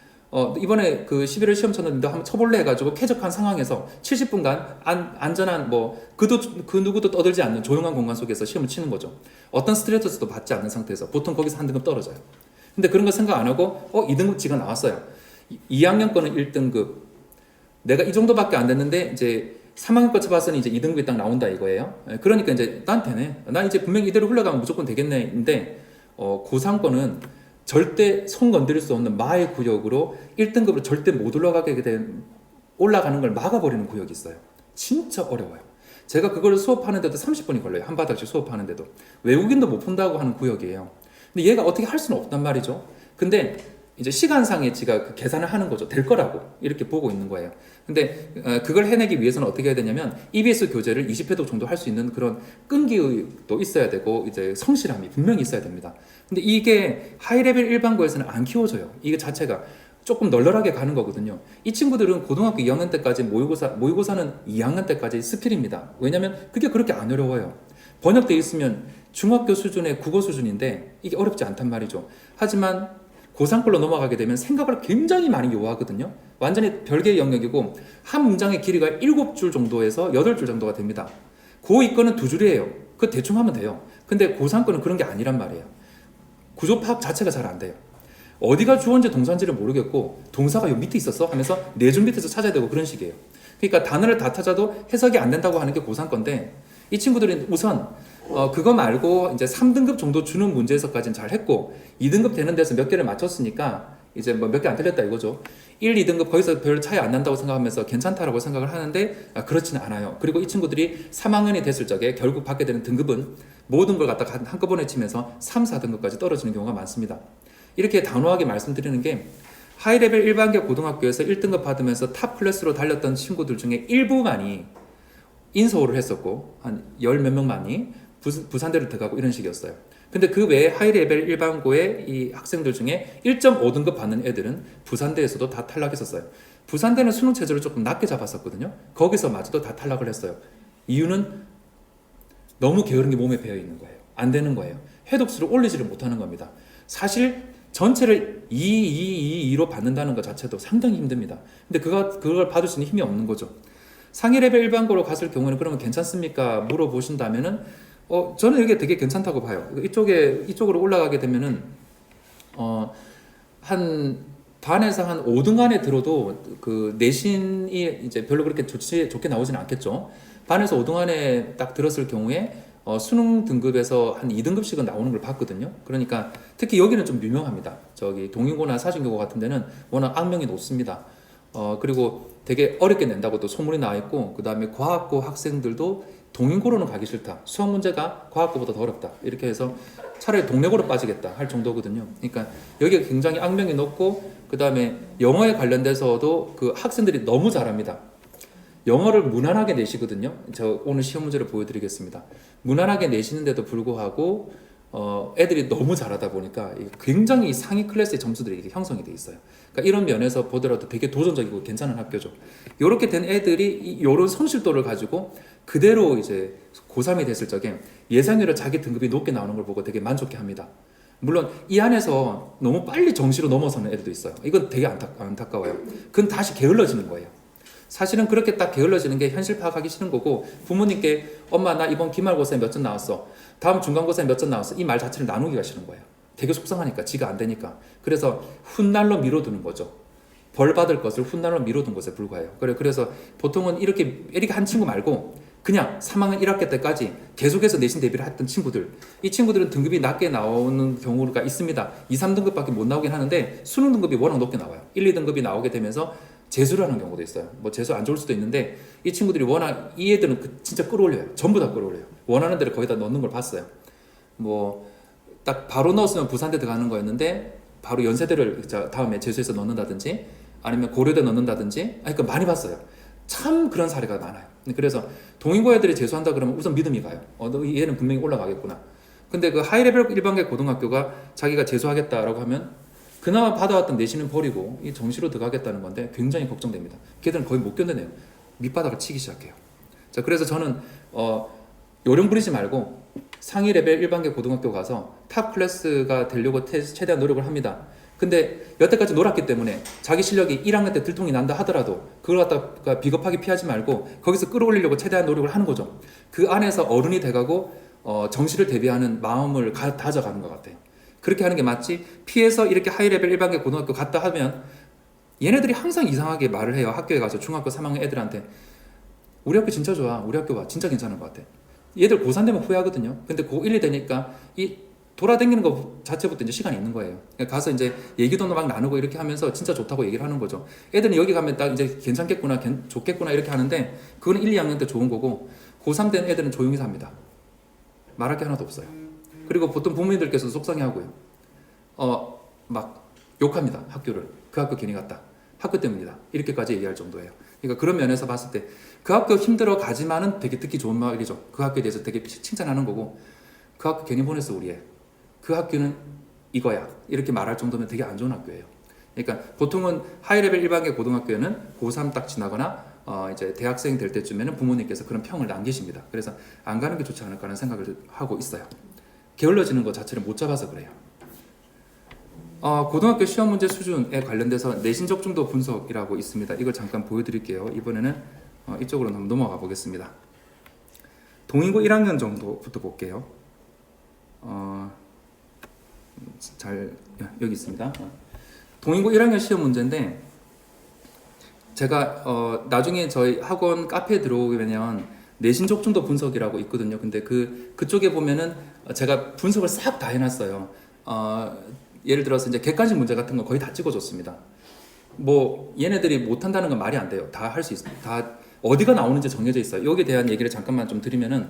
Speaker 1: 이번에 11월 시험 쳤는데 한번 쳐볼래 해가지고 쾌적한 상황에서 70분간 안전한 그 누구도 떠들지 않는 조용한 공간 속에서 시험을 치는 거죠. 어떤 스트레스도 받지 않는 상태에서 보통 거기서 한 등급 떨어져요. 근데 그런 거 생각 안 하고 2등급치가 나왔어요. 2학년 거는 1등급. 내가 이 정도밖에 안 됐는데 이제 3학년 거 쳐봤으니 이제 2등급이 딱 나온다 이거예요. 그러니까 이제 난 되네. 난 이제 분명히 이대로 흘러가면 무조건 되겠네. 인데 고3 거는 절대 손 건드릴 수 없는 마의 구역으로 1등급으로 절대 못 올라가게 된 올라가는 걸 막아버리는 구역이 있어요. 진짜 어려워요. 제가 그걸 수업하는데도 30분이 걸려요. 한 바닥씩 수업하는데도. 외국인도 못 푼다고 하는 구역이에요. 근데 얘가 어떻게 할 수는 없단 말이죠. 근데 이제 시간상에 지가 그 계산을 하는 거죠. 될 거라고 이렇게 보고 있는 거예요. 근데 그걸 해내기 위해서는 어떻게 해야 되냐면 EBS 교재를 20회독 정도 할 수 있는 그런 끈기도 있어야 되고 이제 성실함이 분명히 있어야 됩니다. 근데 이게 하이레벨 일반고에서는 안 키워져요. 이게 자체가 조금 널널하게 가는 거거든요. 이 친구들은 고등학교 2학년 때까지 모의고사는 2학년 때까지 스킬입니다. 왜냐면 그게 그렇게 안 어려워요. 번역돼 있으면 중학교 수준의 국어 수준인데 이게 어렵지 않단 말이죠. 하지만 고3걸로 넘어가게 되면 생각을 굉장히 많이 요하거든요. 완전히 별개의 영역이고 한 문장의 길이가 7줄 정도에서 8줄 정도가 됩니다. 고2 거는 2줄이에요. 그거 대충 하면 돼요. 근데 고3 거는 그런 게 아니란 말이에요. 구조 파악 자체가 잘 안 돼요. 어디가 주어인지 동사인지를 모르겠고 동사가 요 밑에 있었어 하면서 4줄 밑에서 찾아야 되고 그런 식이에요. 그러니까 단어를 다 찾아도 해석이 안 된다고 하는 게 고3 건데 이 친구들은 우선 그거 말고 이제 3등급 정도 주는 문제에서까지는 잘 했고 2등급 되는 데서 몇 개를 맞췄으니까 이제 뭐 몇 개 안 틀렸다 이거죠. 1, 2등급 거기서 별 차이 안 난다고 생각하면서 괜찮다라고 생각을 하는데 그렇지는 않아요. 그리고 이 친구들이 3학년이 됐을 적에 결국 받게 되는 등급은 모든 걸 갖다가 한꺼번에 치면서 3, 4등급까지 떨어지는 경우가 많습니다. 이렇게 단호하게 말씀드리는 게 하이레벨 일반계 고등학교에서 1등급 받으면서 탑 클래스로 달렸던 친구들 중에 일부만이 인서울을 했었고 한 10몇 명만이 부산대를 들어가고 이런 식이었어요. 근데 그 외에 하이레벨 일반고의 이 학생들 중에 1.5등급 받는 애들은 부산대에서도 다 탈락했었어요. 부산대는 수능 체제를 조금 낮게 잡았었거든요. 거기서 마저도 다 탈락을 했어요. 이유는 너무 게으른 게 몸에 배어 있는 거예요. 안 되는 거예요. 해독수를 올리지를 못하는 겁니다. 사실 전체를 2로 받는다는 것 자체도 상당히 힘듭니다. 근데 그걸 받을 수 있는 힘이 없는 거죠. 상위 레벨 일반고로 갔을 경우에는 그러면 괜찮습니까? 물어보신다면은 저는 이게 되게 괜찮다고 봐요. 이쪽으로 올라가게 되면은 한 반에서 한 5등 안에 들어도 그 내신이 이제 별로 그렇게 좋게 나오지는 않겠죠. 반에서 5등 안에 딱 들었을 경우에 수능 등급에서 한 2등급씩은 나오는 걸 봤거든요. 그러니까 특히 여기는 좀 유명합니다. 저기 동인고나 사진교고 같은 데는 워낙 악명이 높습니다. 그리고 되게 어렵게 낸다고 또 소문이 나 있고, 그 다음에 과학고 학생들도 동인고로는 가기 싫다. 수학 문제가 과학고보다 더 어렵다. 이렇게 해서 차라리 동래고로 빠지겠다 할 정도거든요. 그러니까 여기가 굉장히 악명이 높고, 그 다음에 영어에 관련돼서도 그 학생들이 너무 잘합니다. 영어를 무난하게 내시거든요. 저 오늘 시험 문제를 보여드리겠습니다. 무난하게 내시는데도 불구하고 애들이 너무 잘하다 보니까 굉장히 상위 클래스의 점수들이 형성이 돼 있어요. 그러니까 이런 면에서 보더라도 되게 도전적이고 괜찮은 학교죠. 이렇게 된 애들이 이런 성실도를 가지고 그대로 이제 고3이 됐을 적에 예상외로 자기 등급이 높게 나오는 걸 보고 되게 만족해 합니다. 물론 이 안에서 너무 빨리 정시로 넘어서는 애들도 있어요. 이건 되게 안타까워요. 그건 다시 게을러지는 거예요. 사실은 그렇게 딱 게을러지는 게 현실 파악하기 싫은 거고, 부모님께 엄마 나 이번 기말고사에 몇 점 나왔어, 다음 중간고사에 몇 점 나왔어, 이 말 자체를 나누기가 싫은 거예요. 되게 속상하니까, 지가 안 되니까. 그래서 훗날로 미뤄두는 거죠. 벌 받을 것을 훗날로 미뤄둔 것에 불과해요. 그래서 보통은 이렇게 한 친구 말고 그냥 3학년 1학기 때까지 계속해서 내신 대비를 했던 친구들, 이 친구들은 등급이 낮게 나오는 경우가 있습니다. 2, 3등급밖에 못 나오긴 하는데 수능 등급이 워낙 높게 나와요. 1, 2등급이 나오게 되면서 재수를 하는 경우도 있어요. 뭐 재수 안 좋을 수도 있는데 이 친구들이 워낙, 이 애들은 진짜 끌어올려요. 전부 다 끌어올려요. 원하는 대로 거기다 넣는 걸 봤어요. 뭐 딱 바로 넣었으면 부산대 들어가는 거였는데 바로 연세대를 다음에 재수해서 넣는다든지 아니면 고려대 넣는다든지, 그러니까 많이 봤어요. 참 그런 사례가 많아요. 그래서 동인고 애들이 재수한다 그러면 우선 믿음이 가요. 얘는 분명히 올라가겠구나. 근데 그 하이레벨 일반계 고등학교가 자기가 재수하겠다라고 하면 그나마 받아왔던 내신은 버리고 이 정시로 들어가겠다는 건데 굉장히 걱정됩니다. 걔들은 거의 못 견뎌내요. 밑바닥을 치기 시작해요. 자, 그래서 저는 요령 부리지 말고 상위 레벨 일반계 고등학교 가서 탑 클래스가 되려고 최대한 노력을 합니다. 근데 여태까지 놀았기 때문에 자기 실력이 1학년 때 들통이 난다 하더라도 그걸 갖다가 비겁하게 피하지 말고 거기서 끌어올리려고 최대한 노력을 하는 거죠. 그 안에서 어른이 돼가고 정시를 대비하는 마음을 다져가는 것 같아요. 그렇게 하는 게 맞지, 피해서 이렇게 하이레벨 일반계 고등학교 갔다 하면 얘네들이 항상 이상하게 말을 해요. 학교에 가서 중학교 3학년 애들한테 우리 학교 진짜 좋아, 우리 학교 와, 진짜 괜찮은 것 같아. 얘들 고3 되면 후회하거든요. 근데 고1이 되니까 이 돌아다니는 거 자체부터 이제 시간이 있는 거예요. 그러니까 가서 이제 얘기도 막 나누고 이렇게 하면서 진짜 좋다고 얘기를 하는 거죠. 애들은 여기 가면 딱 이제 괜찮겠구나, 좋겠구나 이렇게 하는데 그거는 1, 2학년 때 좋은 거고 고3 때는 애들은 조용히 삽니다. 말할 게 하나도 없어요. 그리고 보통 부모님들께서 속상해하고요. 막 욕합니다. 학교를. 그 학교 괜히 갔다. 학교 때문이다. 이렇게까지 얘기할 정도예요. 그러니까 그런 면에서 봤을 때 그 학교 힘들어 가지만은 되게 듣기 좋은 말이죠. 그 학교에 대해서 되게 칭찬하는 거고 그 학교 괜히 보냈어 우리 애. 그 학교는 이거야. 이렇게 말할 정도면 되게 안 좋은 학교예요. 그러니까 보통은 하이레벨 일반계 고등학교에는 고3 딱 지나거나 이제 대학생 될 때쯤에는 부모님께서 그런 평을 남기십니다. 그래서 안 가는 게 좋지 않을까 하는 생각을 하고 있어요. 게을러지는 것 자체를 못 잡아서 그래요. 고등학교 시험 문제 수준에 관련돼서 내신 적중도 분석이라고 있습니다. 이걸 잠깐 보여드릴게요. 이번에는 이쪽으로 한번 넘어가 보겠습니다. 동인고 1학년 정도부터 볼게요. 여기 있습니다. 동인고 1학년 시험 문제인데 제가 나중에 저희 학원 카페에 들어오면 내신 적중도 분석이라고 있거든요. 근데 그쪽에 보면은 제가 분석을 싹 다 해놨어요. 예를 들어서 이제 객관식 문제 같은 거 거의 다 찍어줬습니다. 뭐 얘네들이 못한다는 건 말이 안 돼요. 다 할 수 있습니다. 다 어디가 나오는지 정해져 있어요. 여기에 대한 얘기를 잠깐만 좀 드리면은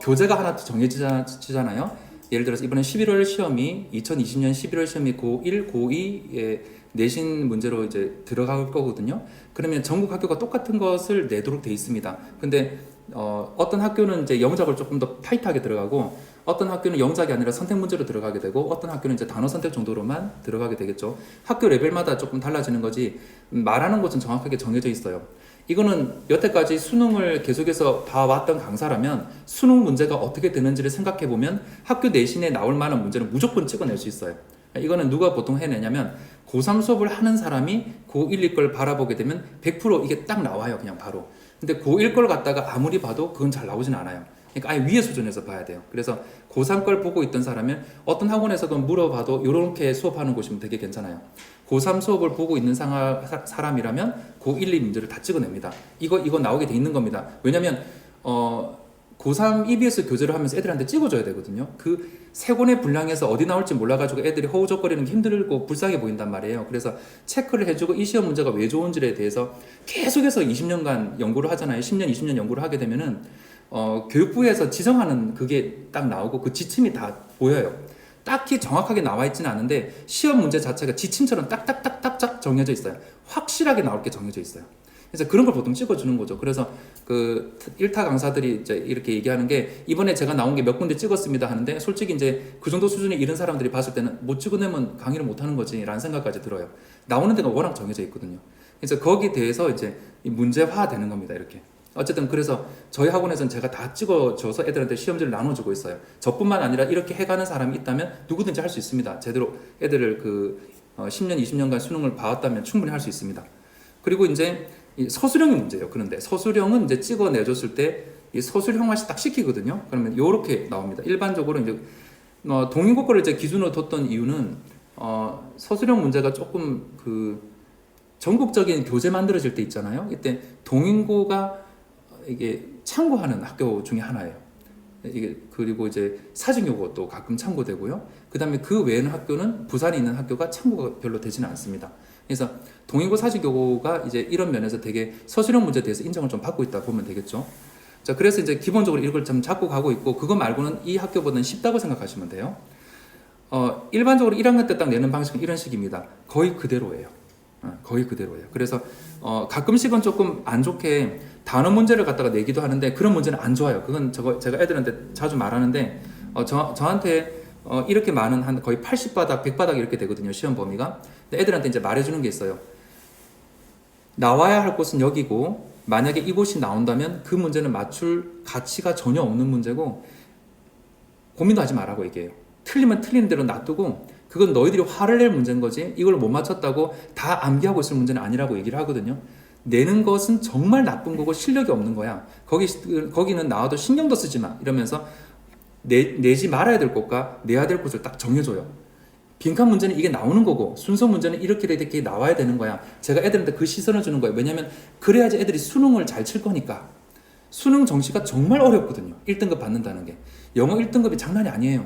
Speaker 1: 교재가 하나 정해지잖아요. 예를 들어서 이번에 11월 시험이 2020년 11월 시험이 고1, 고2의 내신 문제로 이제 들어갈 거거든요. 그러면 전국 학교가 똑같은 것을 내도록 돼 있습니다. 근데 어떤 학교는 이제 영작을 조금 더 타이트하게 들어가고 어떤 학교는 영작이 아니라 선택 문제로 들어가게 되고 어떤 학교는 이제 단어 선택 정도로만 들어가게 되겠죠. 학교 레벨마다 조금 달라지는 거지 말하는 것은 정확하게 정해져 있어요. 이거는 여태까지 수능을 계속해서 봐왔던 강사라면 수능 문제가 어떻게 되는지를 생각해 보면 학교 내신에 나올 만한 문제는 무조건 찍어낼 수 있어요. 이거는 누가 보통 해내냐면 고3 수업을 하는 사람이 고1 걸 바라보게 되면 100% 이게 딱 나와요. 그냥 바로. 근데 고1 걸 갖다가 아무리 봐도 그건 잘 나오진 않아요. 그러니까 아예 위의 수준에서 봐야 돼요. 그래서 고3 걸 보고 있던 사람은 어떤 학원에서 그 물어봐도 이렇게 수업하는 곳이면 되게 괜찮아요. 고3 수업을 보고 있는 사람이라면 고1, 2 문제를 다 찍어냅니다. 이거 나오게 돼 있는 겁니다. 왜냐면 고3 EBS 교재를 하면서 애들한테 찍어줘야 되거든요. 그 세 권의 분량에서 어디 나올지 몰라가지고 애들이 허우적거리는 게 힘들고 불쌍해 보인단 말이에요. 그래서 체크를 해주고 이 시험 문제가 왜 좋은지에 대해서 계속해서 20년간 연구를 하잖아요. 10년, 20년 연구를 하게 되면은 교육부에서 지정하는 그게 딱 나오고 그 지침이 다 보여요. 딱히 정확하게 나와 있지는 않은데 시험 문제 자체가 지침처럼 딱딱딱딱딱 정해져 있어요. 확실하게 나올 게 정해져 있어요. 그래서 그런 걸 보통 찍어주는 거죠. 그래서 그 1타 강사들이 이제 이렇게 얘기하는 게 이번에 제가 나온 게 몇 군데 찍었습니다 하는데 솔직히 이제 그 정도 수준에 이른 사람들이 봤을 때는 못 찍어내면 강의를 못 하는 거지 라는 생각까지 들어요. 나오는 데가 워낙 정해져 있거든요. 그래서 거기에 대해서 이제 문제화 되는 겁니다. 이렇게. 어쨌든 그래서 저희 학원에서는 제가 다 찍어줘서 애들한테 시험지를 나눠주고 있어요. 저뿐만 아니라 이렇게 해가는 사람이 있다면 누구든지 할 수 있습니다. 제대로 애들을 10년, 20년간 수능을 봐왔다면 충분히 할 수 있습니다. 그리고 이제 이 서술형의 문제예요. 그런데 서술형은 이제 찍어내줬을 때 이 서술형화시 딱 시키거든요. 그러면 이렇게 나옵니다. 일반적으로 이제 동인고 거를 이제 기준으로 뒀던 이유는 서술형 문제가 조금 전국적인 교재 만들어질 때 있잖아요. 이때 동인고가 이게 참고하는 학교 중에 하나예요. 이게 그리고 이제 사직요것도 가끔 참고되고요. 그다음에 그 외에는 학교는 부산에 있는 학교가 참고가 별로 되지는 않습니다. 그래서 동인고 사직요가 이제 이런 면에서 되게 서술형 문제에 대해서 인정을 좀 받고 있다 보면 되겠죠. 자, 그래서 이제 기본적으로 이걸 좀 잡고 가고 있고 그거 말고는 이 학교보다는 쉽다고 생각하시면 돼요. 일반적으로 1학년 때 딱 내는 방식은 이런 식입니다. 거의 그대로예요. 거의 그대로예요. 그래서 가끔씩은 조금 안 좋게 단어 문제를 갖다가 내기도 하는데 그런 문제는 안 좋아요. 그건 제가 애들한테 자주 말하는데 저한테 이렇게 많은 한 거의 80바닥, 100바닥 이렇게 되거든요. 시험 범위가. 근데 애들한테 이제 말해주는 게 있어요. 나와야 할 곳은 여기고 만약에 이곳이 나온다면 그 문제는 맞출 가치가 전혀 없는 문제고 고민도 하지 말라고 얘기해요. 틀리면 틀린 대로 놔두고 그건 너희들이 화를 낼 문제인 거지 이걸 못 맞췄다고 다 암기하고 있을 문제는 아니라고 얘기를 하거든요. 내는 것은 정말 나쁜 거고 실력이 없는 거야. 거기는 나와도 신경도 쓰지 마 이러면서 내지 말아야 될 곳과 내야 될 곳을 딱 정해줘요. 빈칸 문제는 이게 나오는 거고 순서 문제는 이렇게 나와야 되는 거야. 제가 애들한테 그 시선을 주는 거예요. 왜냐면 그래야지 애들이 수능을 잘 칠 거니까. 수능 정시가 정말 어렵거든요. 1등급 받는다는 게. 영어 1등급이 장난이 아니에요.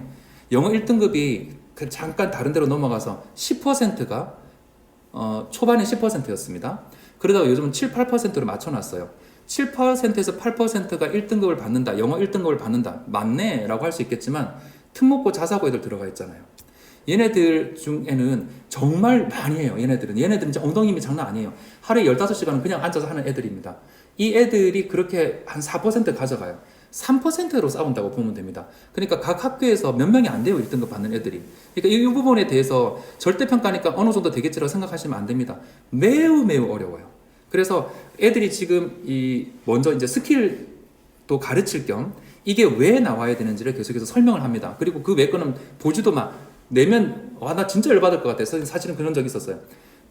Speaker 1: 영어 1등급이 잠깐 다른 데로 넘어가서 10%가 초반에 10%였습니다. 그러다가 요즘은 7, 8%로 맞춰놨어요. 7%에서 8%가 1등급을 받는다. 영어 1등급을 받는다. 맞네 라고 할 수 있겠지만 특목고 자사고 애들 들어가 있잖아요. 얘네들 중에는 정말 많이 해요. 얘네들은 진짜 엉덩이 힘이 장난 아니에요. 하루에 15시간은 그냥 앉아서 하는 애들입니다. 이 애들이 그렇게 한 4% 가져가요. 3%로 싸운다고 보면 됩니다. 그러니까 각 학교에서 몇 명이 안 돼요. 1등급 받는 애들이. 그러니까 이 부분에 대해서 절대평가니까 어느 정도 되겠지라고 생각하시면 안 됩니다. 매우 매우 어려워요. 그래서 애들이 지금 먼저 이제 스킬도 가르칠 겸 이게 왜 나와야 되는지를 계속해서 설명을 합니다. 그리고 그 외 거는 보지도 마. 내면 와 나 진짜 열받을 것 같아서 사실은 그런 적이 있었어요.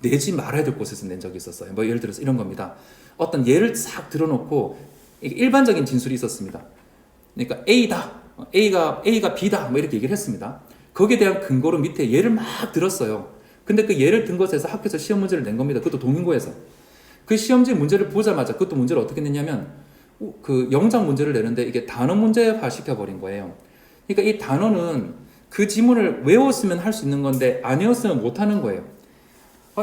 Speaker 1: 내지 말아야 될 곳에서 낸 적이 있었어요. 뭐 예를 들어서 이런 겁니다. 어떤 예를 싹 들어놓고 일반적인 진술이 있었습니다. 그러니까 A가 B다 뭐 이렇게 얘기를 했습니다. 거기에 대한 근거로 밑에 예를 막 들었어요. 근데 그 예를 든 것에서 학교에서 시험 문제를 낸 겁니다. 그것도 동인고에서. 그 시험지 문제를 보자마자 그것도 문제를 어떻게 냈냐면 그 영작 문제를 내는데 이게 단어 문제화 시켜버린 거예요. 그러니까 이 단어는 그 지문을 외웠으면 할 수 있는 건데 안 외웠으면 못 하는 거예요.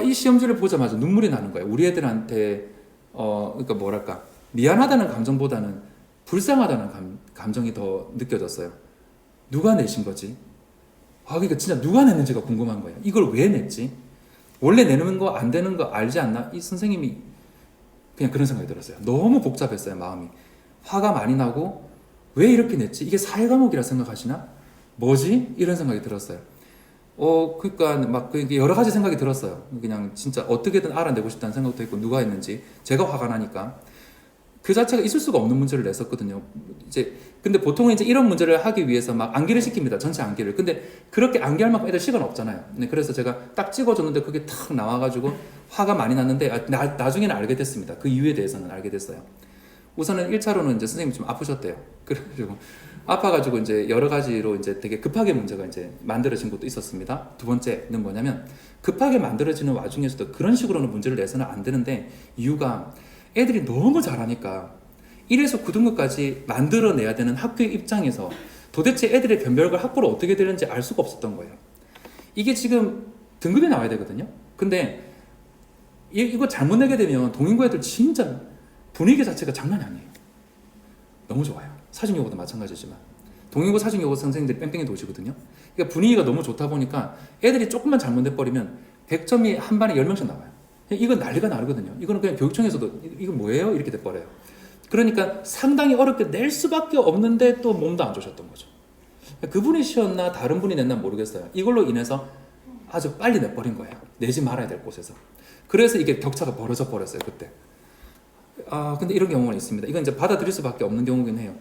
Speaker 1: 이 시험지를 보자마자 눈물이 나는 거예요. 우리 애들한테 그러니까 뭐랄까 미안하다는 감정보다는 불쌍하다는 감정이 더 느껴졌어요. 누가 내신 거지? 그러니까 진짜 누가 냈는지가 궁금한 거예요. 이걸 왜 냈지? 원래 내는 거 안 되는 거 알지 않나? 이 선생님이 그냥 그런 생각이 들었어요. 너무 복잡했어요, 마음이. 화가 많이 나고 왜 이렇게 냈지? 이게 사회 과목이라 생각하시나? 뭐지? 이런 생각이 들었어요. 그러니까 막 여러 가지 생각이 들었어요. 그냥 진짜 어떻게든 알아내고 싶다는 생각도 있고 누가 했는지 제가 화가 나니까 그 자체가 있을 수가 없는 문제를 냈었거든요. 근데 보통은 이제 이런 문제를 하기 위해서 막 암기를 시킵니다. 전체 암기를. 근데 그렇게 암기할 만큼 애들 시간 없잖아요. 그래서 제가 딱 찍어줬는데 그게 탁 나와가지고 화가 많이 났는데 나중에는 알게 됐습니다. 그 이유에 대해서는 알게 됐어요. 우선은 1차로는 이제 선생님이 좀 아프셨대요. 그래가지고 아파가지고 이제 여러 가지로 이제 되게 급하게 문제가 이제 만들어진 것도 있었습니다. 두 번째는 뭐냐면 급하게 만들어지는 와중에서도 그런 식으로는 문제를 내서는 안 되는데 이유가 애들이 너무 잘하니까 1에서 9등급까지 만들어내야 되는 학교의 입장에서 도대체 애들의 변별과 학부를 어떻게 되는지 알 수가 없었던 거예요. 이게 지금 등급이 나와야 되거든요. 근데 이거 잘못 내게 되면 동인고 애들 진짜 분위기 자체가 장난이 아니에요. 너무 좋아요. 사중요고도 마찬가지지만 동인고 사중요고 선생님들이 뺑뺑이 도시거든요. 그러니까 분위기가 너무 좋다 보니까 애들이 조금만 잘못해버리면 100점이 한 반에 10명씩 나와요. 이건 난리가 나거든요. 이거는 그냥 교육청에서도 이거 뭐예요? 이렇게 돼버려요. 그러니까 상당히 어렵게 낼 수밖에 없는데 또 몸도 안 좋으셨던 거죠. 그분이 쉬었나 다른 분이 냈나 모르겠어요. 이걸로 인해서 아주 빨리 내버린 거예요. 내지 말아야 될 곳에서. 그래서 이게 격차가 벌어져 버렸어요. 그때. 근데 이런 경우가 있습니다. 이건 이제 받아들일 수밖에 없는 경우긴 해요.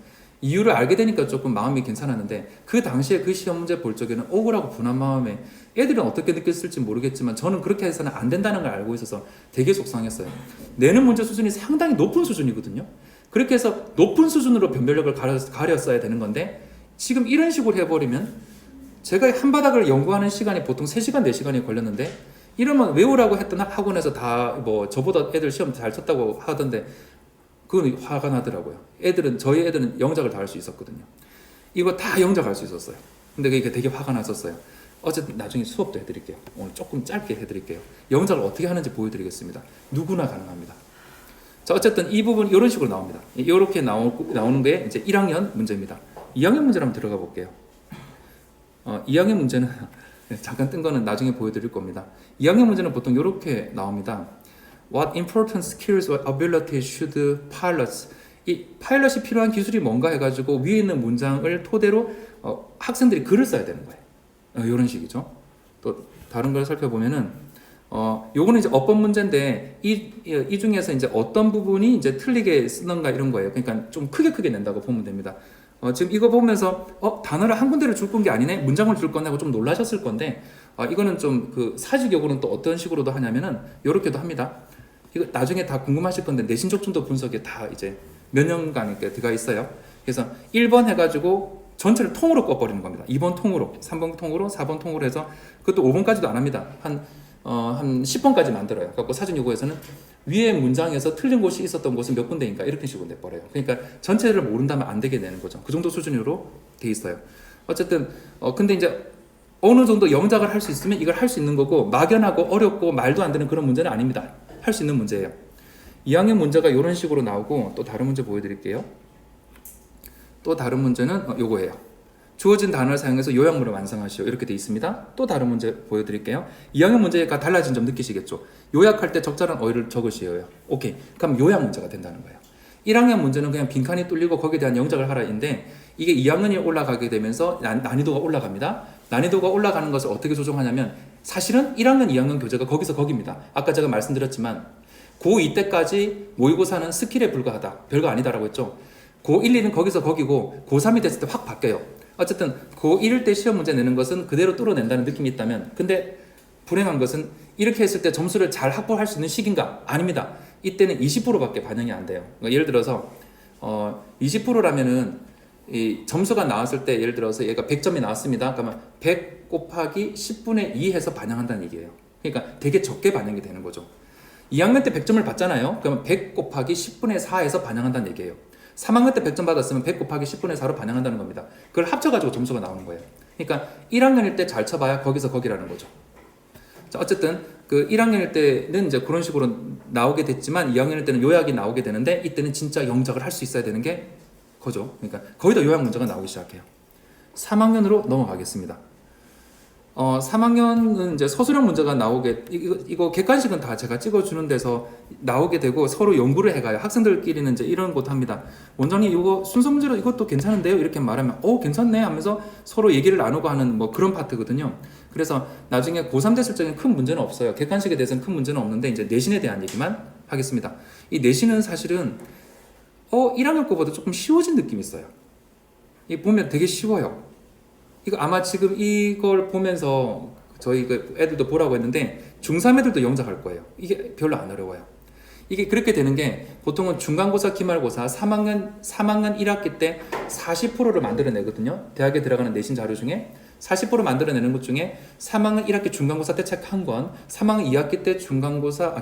Speaker 1: 이유를 알게 되니까 조금 마음이 괜찮았는데 그 당시에 그 시험 문제 볼 적에는 억울하고 분한 마음에 애들은 어떻게 느꼈을지 모르겠지만 저는 그렇게 해서는 안 된다는 걸 알고 있어서 되게 속상했어요. 내는 문제 수준이 상당히 높은 수준이거든요. 그렇게 해서 높은 수준으로 변별력을 가렸어야 되는 건데 지금 이런 식으로 해버리면 제가 한 바닥을 연구하는 시간이 보통 3시간, 4시간이 걸렸는데 이러면 외우라고 했던 학원에서 다 뭐 저보다 애들 시험 잘 쳤다고 하던데 그건 화가 나더라고요. 저희 애들은 영작을 다 할 수 있었거든요. 이거 다 영작할 수 있었어요. 근데 그게 되게 화가 났었어요. 어쨌든 나중에 수업도 해드릴게요. 오늘 조금 짧게 해드릴게요. 영작을 어떻게 하는지 보여드리겠습니다. 누구나 가능합니다. 자, 어쨌든 이 부분 이런 식으로 나옵니다. 이렇게 나오는 게 이제 1학년 문제입니다. 2학년 문제를 한번 들어가 볼게요. 2학년 문제는 잠깐 뜬 거는 나중에 보여드릴 겁니다. 2학년 문제는 보통 이렇게 나옵니다. What important skills or abilities should pilots? 이 파일럿이 필요한 기술이 뭔가 해가지고 위에 있는 문장을 토대로 학생들이 글을 써야 되는 거예요. 이런 식이죠. 또 다른 걸 살펴보면은 요거는 이제 어법 문제인데 이 중에서 이제 어떤 부분이 이제 틀리게 쓰는가 이런 거예요. 그러니까 좀 크게 낸다고 보면 됩니다. 지금 이거 보면서 단어를 한 군데를 줄 건 게 아니네, 문장을 줄 거네 하고 좀 놀라셨을 건데 이거는 좀 그 사직 요구는 또 어떤 식으로도 하냐면은 요렇게도 합니다. 이거 나중에 다 궁금하실 건데 내신 적중도 분석에 다 이제 몇 년간 이렇게 들어가 있어요. 그래서 1번 해가지고 전체를 통으로 꺼버리는 겁니다. 2번 통으로, 3번 통으로, 4번 통으로 해서 그것도 5번까지도 안 합니다. 한 10번까지 만들어요. 그래서 사전 요구에서는 위에 문장에서 틀린 곳이 있었던 곳은 몇 군데인가 이렇게 식으로 내버려요. 그러니까 전체를 모른다면 안 되게 내는 거죠. 그 정도 수준으로 돼 있어요. 어쨌든 근데 이제 어느 정도 영작을 할 수 있으면 이걸 할 수 있는 거고 막연하고 어렵고 말도 안 되는 그런 문제는 아닙니다. 할 수 있는 문제예요. 2학년 문제가 이런 식으로 나오고 또 다른 문제 보여드릴게요. 또 다른 문제는 요거예요. 주어진 단어를 사용해서 요약문을 완성하시오. 이렇게 돼 있습니다. 또 다른 문제 보여드릴게요. 2학년 문제가 달라진 점 느끼시겠죠? 요약할 때 적절한 어휘를 적으시오요. 오케이. 그럼 요약 문제가 된다는 거예요. 1학년 문제는 그냥 빈칸이 뚫리고 거기에 대한 영작을 하라인데 이게 2학년이 올라가게 되면서 난이도가 올라갑니다. 난이도가 올라가는 것을 어떻게 조정하냐면 사실은 1학년, 2학년 교재가 거기서 거기입니다. 아까 제가 말씀드렸지만 고2 때까지 모의고사는 스킬에 불과하다. 별거 아니다라고 했죠. 고1, 2는 거기서 거기고 고3이 됐을 때 확 바뀌어요. 어쨌든 고1 때 시험 문제 내는 것은 그대로 뚫어낸다는 느낌이 있다면 근데 불행한 것은 이렇게 했을 때 점수를 잘 확보할 수 있는 시기인가? 아닙니다. 이때는 20%밖에 반영이 안 돼요. 그러니까 예를 들어서 20%라면은 이 점수가 나왔을 때 예를 들어서 얘가 100점이 나왔습니다. 그러면 100 곱하기 10분의 2 해서 반영한다는 얘기예요. 그러니까 되게 적게 반영이 되는 거죠. 2학년 때 100점을 받잖아요. 그러면 100 곱하기 10분의 4 해서 반영한다는 얘기예요. 3학년 때 100점 받았으면 100 곱하기 10분의 4로 반영한다는 겁니다. 그걸 합쳐가지고 점수가 나오는 거예요. 그러니까 1학년일 때 잘 쳐봐야 거기서 거기라는 거죠. 자, 어쨌든 그 1학년일 때는 이제 그런 식으로 나오게 됐지만 2학년일 때는 요약이 나오게 되는데 이때는 진짜 영작을 할 수 있어야 되는 게 거죠. 그러니까 거의 다 요약 문제가 나오기 시작해요. 3학년으로 넘어가겠습니다. 3학년은 이제 서술형 문제가 나오게 이거 객관식은 다 제가 찍어주는 데서 나오게 되고 서로 연구를 해가요. 학생들끼리는 이제 이런 것도 합니다. 원장님 이거 순서 문제로 이것도 괜찮은데요? 이렇게 말하면 괜찮네 하면서 서로 얘기를 나누고 하는 뭐 그런 파트거든요. 그래서 나중에 고3 됐을 적에는 큰 문제는 없어요. 객관식에 대해서는 큰 문제는 없는데 이제 내신에 대한 얘기만 하겠습니다. 이 내신은 사실은 1학년 거보다 조금 쉬워진 느낌이 있어요. 이 보면 되게 쉬워요. 이거 아마 지금 이걸 보면서 저희 그 애들도 보라고 했는데 중3 애들도 영작할 거예요. 이게 별로 안 어려워요. 이게 그렇게 되는 게 보통은 중간고사, 기말고사 3학년 1학기 때 40%를 만들어내거든요. 대학에 들어가는 내신 자료 중에 40% 만들어내는 것 중에 3학년 1학기 중간고사 때 책 한 권, 3학년 2학기 때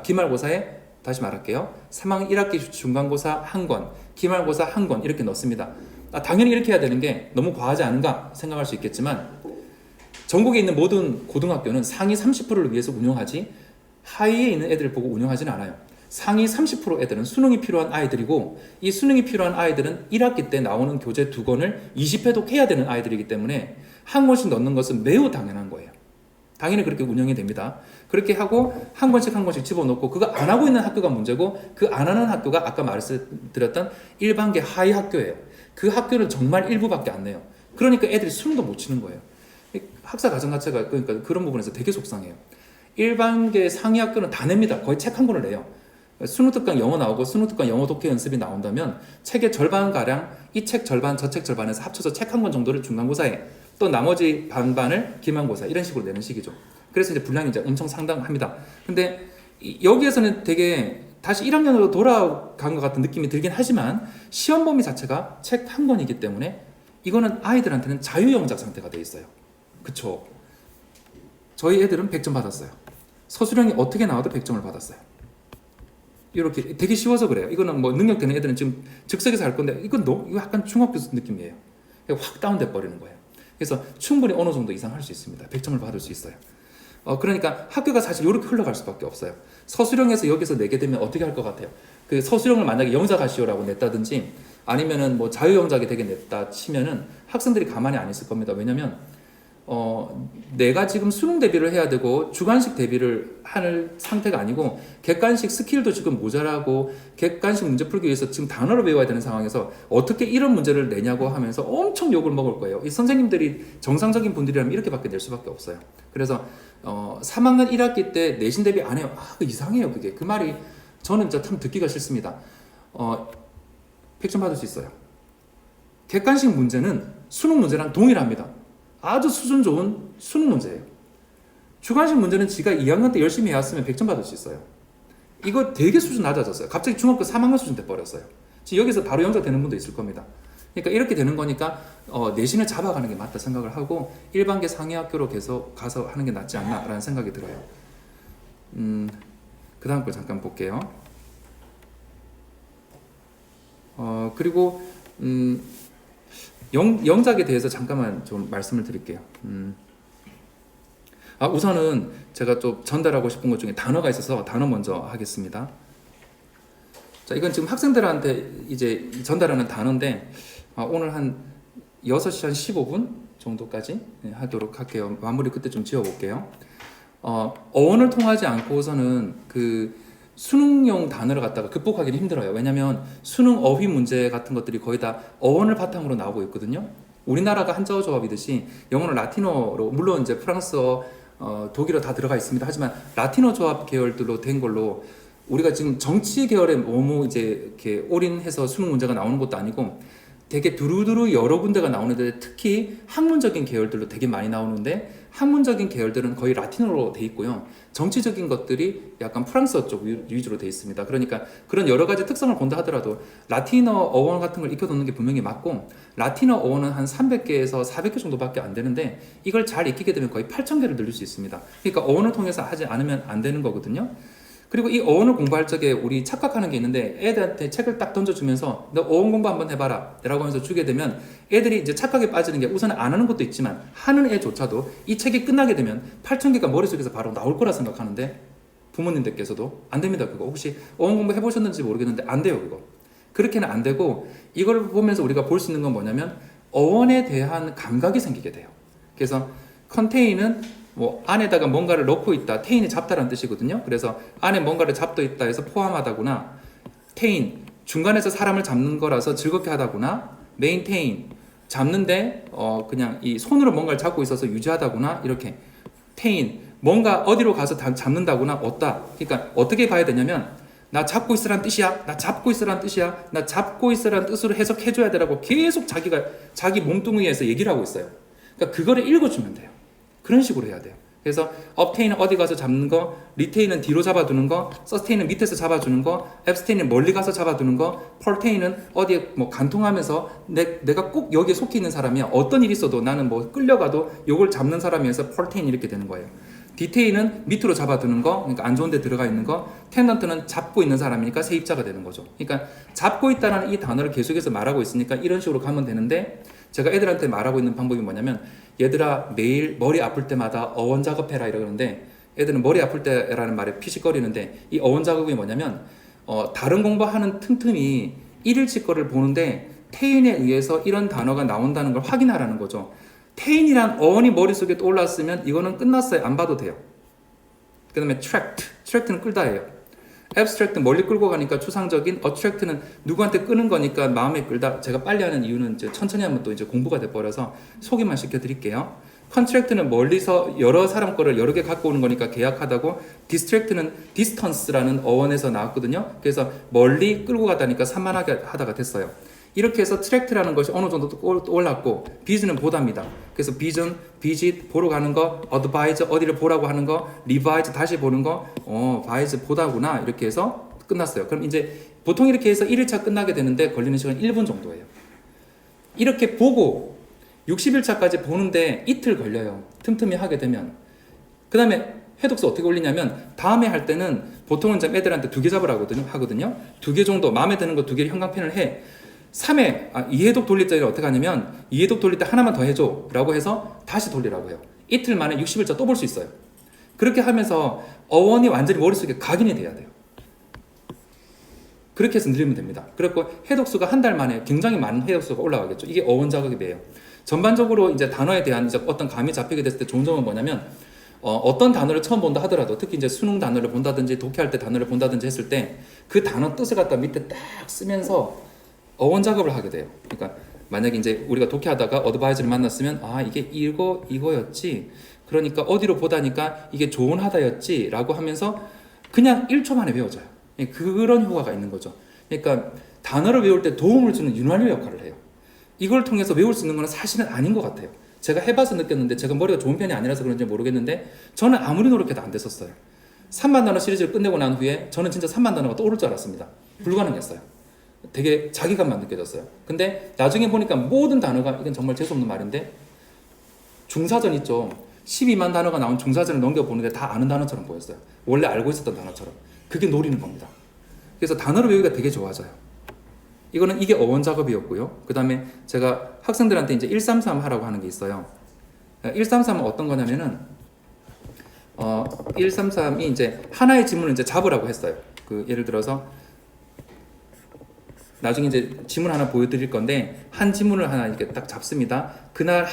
Speaker 1: 기말고사에 다시 말할게요. 3학년 1학기 중간고사 한 권, 기말고사 한 권 이렇게 넣습니다. 당연히 이렇게 해야 되는 게 너무 과하지 않은가 생각할 수 있겠지만 전국에 있는 모든 고등학교는 상위 30%를 위해서 운영하지 하위에 있는 애들을 보고 운영하지는 않아요. 상위 30% 애들은 수능이 필요한 아이들이고 이 수능이 필요한 아이들은 1학기 때 나오는 교재 2권을 20회독 해야 되는 아이들이기 때문에 한 권씩 넣는 것은 매우 당연한 거예요. 당연히 그렇게 운영이 됩니다. 그렇게 하고 한 권씩 집어넣고 그거 안 하고 있는 학교가 문제고 그 안 하는 학교가 아까 말씀드렸던 일반계 하위 학교예요. 그 학교는 정말 일부밖에 안 내요. 그러니까 애들이 수능도 못 치는 거예요. 학사 과정 자체가 그러니까 그런 부분에서 되게 속상해요. 일반계 상위 학교는 다 냅니다. 거의 책 한 권을 내요. 수능 특강 영어 나오고 수능 특강 영어 독해 연습이 나온다면 책의 절반가량 이 책 절반 저 책 절반에서 합쳐서 책 한 권 정도를 중간고사에 또 나머지 반반을 기말고사 이런 식으로 내는 식이죠. 그래서 이제 분량이 이제 엄청 상당합니다. 근데 여기에서는 되게 다시 1학년으로 돌아간 것 같은 느낌이 들긴 하지만 시험 범위 자체가 책 한 권이기 때문에 이거는 아이들한테는 자유영작 상태가 돼 있어요. 그쵸? 저희 애들은 100점 받았어요. 서술형이 어떻게 나와도 100점을 받았어요. 이렇게 되게 쉬워서 그래요. 이거는 뭐 능력 되는 애들은 지금 즉석에서 할 건데 이거 약간 중학교 느낌이에요. 확 다운돼 버리는 거예요. 그래서 충분히 어느 정도 이상 할 수 있습니다. 100점을 받을 수 있어요. 그러니까 학교가 사실 이렇게 흘러갈 수밖에 없어요. 서술형에서 여기서 내게 되면 어떻게 할 것 같아요? 그 서술형을 만약에 영작하시오라고 냈다든지 아니면은 뭐 자유영작이 되게 냈다 치면은 학생들이 가만히 안 있을 겁니다. 왜냐면 내가 지금 수능 대비를 해야 되고 주관식 대비를 할 상태가 아니고 객관식 스킬도 지금 모자라고 객관식 문제 풀기 위해서 지금 단어를 외워야 되는 상황에서 어떻게 이런 문제를 내냐고 하면서 엄청 욕을 먹을 거예요. 이 선생님들이 정상적인 분들이라면 이렇게밖에 낼 수밖에 없어요. 그래서 3학년 1학기 때 내신 대비 안 해요. 이상해요. 그게 그 말이 저는 진짜 참 듣기가 싫습니다. 100점 받을 수 있어요. 객관식 문제는 수능 문제랑 동일합니다. 아주 수준 좋은 수능 문제예요. 주관식 문제는 지가 2학년 때 열심히 해왔으면 100점 받을 수 있어요. 이거 되게 수준 낮아졌어요. 갑자기 중학교 3학년 수준 돼버렸어요. 지금 여기서 바로 영작 되는 분도 있을 겁니다. 그러니까 이렇게 되는 거니까 내신을 잡아가는 게 맞다 생각을 하고 일반계 상위 학교로 계속 가서 하는 게 낫지 않나라는 생각이 들어요. 그 다음 거 잠깐 볼게요. 그리고 영작에 대해서 잠깐만 좀 말씀을 드릴게요. 우선은 제가 좀 전달하고 싶은 것 중에 단어가 있어서 단어 먼저 하겠습니다. 자, 이건 지금 학생들한테 이제 전달하는 단어인데, 오늘 한 6시 한 15분 정도까지 하도록 할게요. 마무리 그때 좀 지어볼게요. 어원을 통하지 않고서는 그 수능용 단어를 갖다가 극복하기는 힘들어요. 왜냐하면 수능 어휘 문제 같은 것들이 거의 다 어원을 바탕으로 나오고 있거든요. 우리나라가 한자어 조합이듯이 영어는 라틴어로, 물론 이제 프랑스어, 독일어 다 들어가 있습니다. 하지만 라틴어 조합 계열들로 된 걸로 우리가 지금 정치 계열에 너무 이제 이렇게 올인해서 수능 문제가 나오는 것도 아니고 되게 두루두루 여러 군데가 나오는데, 특히 학문적인 계열들로 되게 많이 나오는데 학문적인 계열들은 거의 라틴어로 돼 있고요. 정치적인 것들이 약간 프랑스어 쪽 위주로 돼 있습니다. 그러니까 그런 여러 가지 특성을 본다 하더라도 라틴어 어원 같은 걸 익혀놓는 게 분명히 맞고, 라틴어 어원은 한 300개에서 400개 정도밖에 안 되는데 이걸 잘 익히게 되면 거의 8,000개를 늘릴 수 있습니다. 그러니까 어원을 통해서 하지 않으면 안 되는 거거든요. 그리고 이 어원을 공부할 적에 우리 착각하는 게 있는데, 애들한테 책을 딱 던져주면서 너 어원 공부 한번 해봐라 라고 하면서 주게 되면 애들이 이제 착각에 빠지는 게, 우선 안 하는 것도 있지만 하는 애조차도 이 책이 끝나게 되면 8,000개가 머릿속에서 바로 나올 거라 생각하는데, 부모님들께서도 안 됩니다. 그거 혹시 어원 공부 해보셨는지 모르겠는데 안 돼요. 그거 그렇게는 안 되고, 이걸 보면서 우리가 볼 수 있는 건 뭐냐면 어원에 대한 감각이 생기게 돼요. 그래서 컨테인은 뭐 안에다가 뭔가를 넣고 있다, 테인이 잡다라는 뜻이거든요. 그래서 안에 뭔가를 잡고 있다 해서 포함하다구나. 테인, 중간에서 사람을 잡는 거라서 즐겁게 하다구나. 메인테인, 잡는데 그냥 이 손으로 뭔가를 잡고 있어서 유지하다구나. 이렇게 테인, 뭔가 어디로 가서 잡는다구나. 얻다. 그러니까 어떻게 봐야 되냐면, 나 잡고 있으란 뜻이야, 나 잡고 있으란 뜻이야, 나 잡고 있으란 뜻으로 해석해줘야 되라고 계속 자기 몸뚱이에서 얘기를 하고 있어요. 그러니까 그거를 읽어주면 돼요. 그런 식으로 해야 돼요. 그래서 업테인은 어디 가서 잡는 거, 리테인은 뒤로 잡아두는 거, 서스테인은 밑에서 잡아주는 거, 앱스테인은 멀리 가서 잡아두는 거, 펄테인은 어디에 뭐 간통하면서 내가 꼭 여기에 속해 있는 사람이야. 어떤 일이 있어도 나는 뭐 끌려가도 요걸 잡는 사람이어서 펄테인 이렇게 되는 거예요. 디테인은 밑으로 잡아두는 거, 그러니까 안 좋은 데 들어가 있는 거, 텐던트는 잡고 있는 사람이니까 세입자가 되는 거죠. 그러니까 잡고 있다는 이 단어를 계속해서 말하고 있으니까 이런 식으로 가면 되는데, 제가 애들한테 말하고 있는 방법이 뭐냐면, 얘들아 매일 머리 아플 때마다 어원 작업해라 이러는데, 애들은 머리 아플 때라는 말에 피식거리는데, 이 어원 작업이 뭐냐면 다른 공부하는 틈틈이 1일치 거를 보는데 태인에 의해서 이런 단어가 나온다는 걸 확인하라는 거죠. 태인이란 어원이 머릿속에 떠올랐으면 이거는 끝났어요. 안 봐도 돼요. 그 다음에 트랙트는 끌다예요. abstract 멀리 끌고 가니까 추상적인, attract는 누구한테 끄는 거니까 마음에 끌다. 제가 빨리 하는 이유는 이제 천천히 하면 또 이제 공부가 돼 버려서 소개만 시켜드릴게요. contract는 멀리서 여러 사람 거를 여러 개 갖고 오는 거니까 계약하다고, distract는 distance라는 어원에서 나왔거든요. 그래서 멀리 끌고 가다니까 산만하게 하다가 됐어요. 이렇게 해서 트랙트라는 것이 어느 정도 올랐고, 비즈는 보답니다. 그래서 비전, 비짓, 보러 가는 거, 어드바이즈, 어디를 보라고 하는 거, 리바이즈, 다시 보는 거, 바이즈, 보다구나. 이렇게 해서 끝났어요. 그럼 이제 보통 이렇게 해서 1일차 끝나게 되는데 걸리는 시간 1분 정도예요. 이렇게 보고 60일차까지 보는데 이틀 걸려요. 틈틈이 하게 되면. 그 다음에 해독서 어떻게 올리냐면, 다음에 할 때는 보통은 애들한테 2개 잡으라고 하거든요. 2개 정도, 마음에 드는 거 2개를 형광펜을 해. 3회, 이해독 돌릴 때를 어떻게 하냐면, 이해독 돌릴 때 하나만 더 해줘 라고 해서 다시 돌리라고 해요. 이틀 만에 60일차 또 볼 수 있어요. 그렇게 하면서 어원이 완전히 머릿속에 각인이 돼야 돼요. 그렇게 해서 늘리면 됩니다. 그리고 해독수가 한 달 만에 굉장히 많은 해독수가 올라가겠죠. 이게 어원 작업이에요. 전반적으로 이제 단어에 대한 이제 어떤 감이 잡히게 됐을 때 좋은 점은 뭐냐면, 어떤 단어를 처음 본다 하더라도, 특히 이제 수능 단어를 본다든지 독해할 때 단어를 본다든지 했을 때 그 단어 뜻을 갖다 밑에 딱 쓰면서 어원 작업을 하게 돼요. 그러니까 만약에 이제 우리가 독해하다가 어드바이저를 만났으면, 이게 이거였지. 그러니까 어디로 보다니까 이게 좋은 하다였지 라고 하면서 그냥 1초 만에 외워져요. 그런 효과가 있는 거죠. 그러니까 단어를 외울 때 도움을 주는 윤활유 역할을 해요. 이걸 통해서 외울 수 있는 건 사실은 아닌 것 같아요. 제가 해봐서 느꼈는데, 제가 머리가 좋은 편이 아니라서 그런지 모르겠는데 저는 아무리 노력해도 안 됐었어요. 3만 단어 시리즈를 끝내고 난 후에 저는 진짜 3만 단어가 떠오를 줄 알았습니다. 불가능했어요. 되게 자기감만 느껴졌어요. 근데 나중에 보니까 모든 단어가, 이건 정말 재수없는 말인데, 중사전 있죠. 12만 단어가 나온 중사전을 넘겨보는데 다 아는 단어처럼 보였어요. 원래 알고 있었던 단어처럼. 그게 노리는 겁니다. 그래서 단어를 외우기가 되게 좋아져요. 이게 어원 작업이었고요. 그 다음에 제가 학생들한테 이제 133 하라고 하는 게 있어요. 133은 어떤 거냐면은 133이 이제 하나의 지문을 이제 잡으라고 했어요. 그 예를 들어서 나중에 이제 지문 하나 보여드릴 건데 한 지문을 하나 이렇게 딱 잡습니다. 그날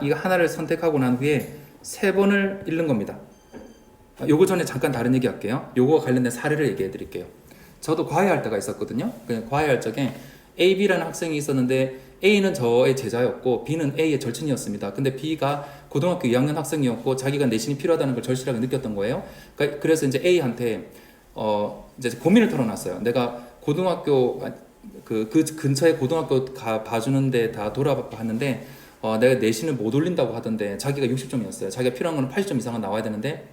Speaker 1: 이거 하나를 선택하고 난 후에 3번을 읽는 겁니다. 요거 전에 잠깐 다른 얘기 할게요. 요거 관련된 사례를 얘기해 드릴게요. 저도 과외할 때가 있었거든요. 과외할 적에 A, B라는 학생이 있었는데 A는 저의 제자였고 B는 A의 절친이었습니다. 근데 B가 고등학교 2학년 학생이었고 자기가 내신이 필요하다는 걸 절실하게 느꼈던 거예요. 그래서 이제 A한테 이제 고민을 털어놨어요. 내가 고등학교 그 근처에 고등학교 봐주는데 다 돌아봤는데 내가 내신을 못 올린다고 하던데 자기가 60점이었어요. 자기가 필요한 건 80점 이상은 나와야 되는데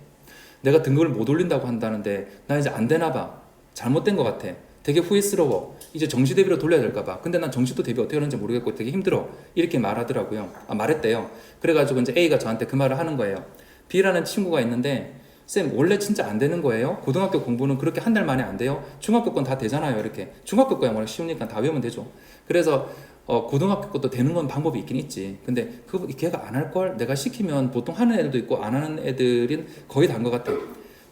Speaker 1: 내가 등급을 못 올린다고 한다는데 나 이제 안 되나 봐. 잘못된 것 같아. 되게 후회스러워. 이제 정시 대비로 돌려야 될까 봐. 근데 난 정시도 대비 어떻게 하는지 모르겠고 되게 힘들어. 이렇게 말하더라고요. 말했대요. 그래가지고 이제 A가 저한테 그 말을 하는 거예요. B라는 친구가 있는데 쌤 원래 진짜 안 되는 거예요? 고등학교 공부는 그렇게 한 달 만에 안 돼요? 중학교 건 다 되잖아요. 이렇게 중학교 거야 뭐 쉬우니까 다 외우면 되죠. 그래서 고등학교 것도 되는 건 방법이 있긴 있지. 근데 걔가 안 할 걸 내가 시키면 보통 하는 애들도 있고 안 하는 애들은 거의 다인 것 같아.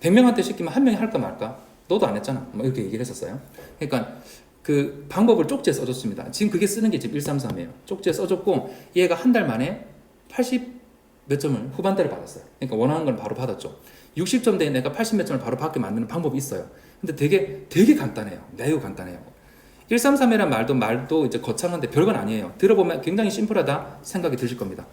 Speaker 1: 100명한테 시키면 한 명이 할까 말까? 너도 안 했잖아. 뭐 이렇게 얘기를 했었어요. 그러니까 그 방법을 쪽지에 써줬습니다. 지금 그게 쓰는 게 지금 133이에요. 쪽지에 써줬고 얘가 한 달 만에 80 몇 점을 후반대를 받았어요. 그러니까 원하는 건 바로 받았죠. 60점 된 애가 80 몇 점을 바로 받게 만드는 방법이 있어요. 근데 되게 간단해요. 매우 간단해요. 133이란 말도 이제 거창한데 별건 아니에요. 들어보면 굉장히 심플하다 생각이 드실 겁니다.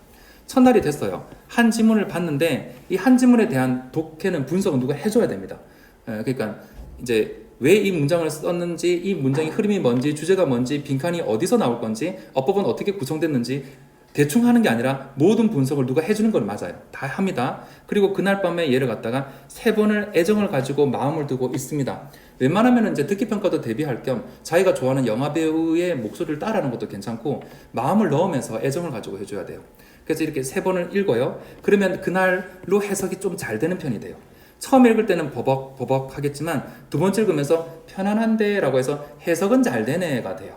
Speaker 1: 첫날이 됐어요. 한 지문을 봤는데 이 한 지문에 대한 독해는 분석은 누가 해줘야 됩니다. 그러니까 이제 왜 이 문장을 썼는지, 이 문장의 흐름이 뭔지, 주제가 뭔지, 빈칸이 어디서 나올 건지, 어법은 어떻게 구성됐는지 대충 하는 게 아니라 모든 분석을 누가 해주는 건 맞아요. 다 합니다. 그리고 그날 밤에 얘를 갖다가 3번을 애정을 가지고 마음을 두고 있습니다. 웬만하면 이제 듣기평가도 대비할 겸 자기가 좋아하는 영화 배우의 목소리를 따라하는 것도 괜찮고 마음을 넣으면서 애정을 가지고 해줘야 돼요. 그래서 이렇게 3번을 읽어요. 그러면 그날로 해석이 좀 잘 되는 편이 돼요. 처음 읽을 때는 버벅 하겠지만 두 번째 읽으면서 편안한데 라고 해서 해석은 잘 되네가 돼요.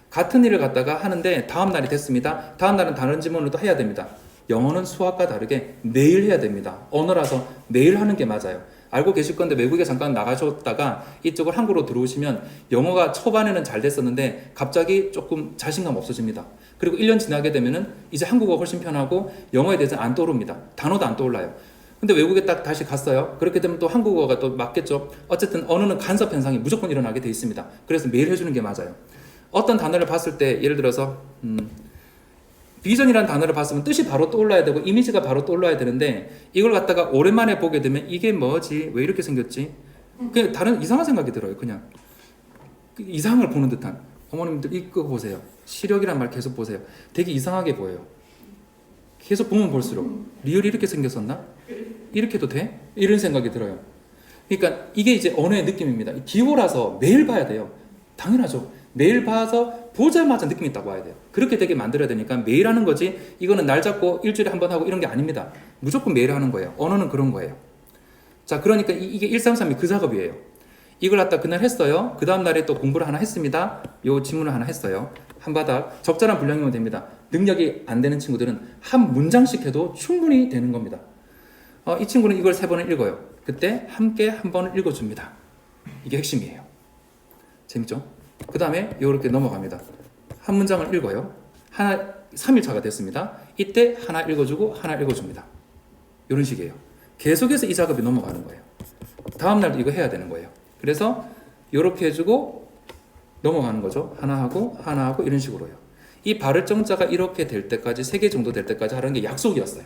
Speaker 1: 같은 일을 갖다가 하는데 다음 날이 됐습니다. 다음 날은 다른 지문을 또 해야 됩니다. 영어는 수학과 다르게 매일 해야 됩니다. 언어라서 매일 하는 게 맞아요. 알고 계실 건데 외국에 잠깐 나가셨다가 이쪽을 한국으로 들어오시면 영어가 초반에는 잘 됐었는데 갑자기 조금 자신감 없어집니다. 그리고 1년 지나게 되면은 이제 한국어가 훨씬 편하고 영어에 대해서 안 떠오릅니다. 단어도 안 떠올라요. 근데 외국에 딱 다시 갔어요. 그렇게 되면 또 한국어가 또 맞겠죠. 어쨌든 언어는 간섭 현상이 무조건 일어나게 돼 있습니다. 그래서 매일 해주는 게 맞아요. 어떤 단어를 봤을 때 예를 들어서 비전이라는 단어를 봤으면 뜻이 바로 떠올라야 되고 이미지가 바로 떠올라야 되는데 이걸 갖다가 오랜만에 보게 되면 이게 뭐지? 왜 이렇게 생겼지? 그냥 다른 이상한 생각이 들어요. 그냥 이상을 보는 듯한. 어머님들 이거 보세요. 시력이란 말 계속 보세요. 되게 이상하게 보여요. 계속 보면 볼수록 리얼이 이렇게 생겼었나? 이렇게도 돼? 이런 생각이 들어요. 그러니까 이게 이제 언어의 느낌입니다. 기호라서 매일 봐야 돼요. 당연하죠. 매일 봐서 보자마자 느낌이 있다고 봐야 돼요. 그렇게 되게 만들어야 되니까 매일 하는 거지 이거는 날 잡고 일주일에 한 번 하고 이런 게 아닙니다. 무조건 매일 하는 거예요. 언어는 그런 거예요. 자, 그러니까 이게 133이 그 작업이에요. 이걸 갖다 그날 했어요. 그 다음 날에 또 공부를 하나 했습니다. 요 지문을 하나 했어요. 한 바닥 적절한 분량이면 됩니다. 능력이 안 되는 친구들은 한 문장씩 해도 충분히 되는 겁니다. 이 친구는 이걸 3번을 읽어요. 그때 함께 한 번을 읽어줍니다. 이게 핵심이에요. 재밌죠? 그 다음에 이렇게 넘어갑니다. 한 문장을 읽어요. 3일차가 됐습니다. 이때 하나 읽어주고 하나 읽어줍니다. 이런 식이에요. 계속해서 이 작업이 넘어가는 거예요. 다음 날도 이거 해야 되는 거예요. 그래서 이렇게 해주고 넘어가는 거죠. 하나 하고 이런 식으로요. 이 발을 정자가 이렇게 될 때까지 3개 정도 될 때까지 하는 게 약속이었어요.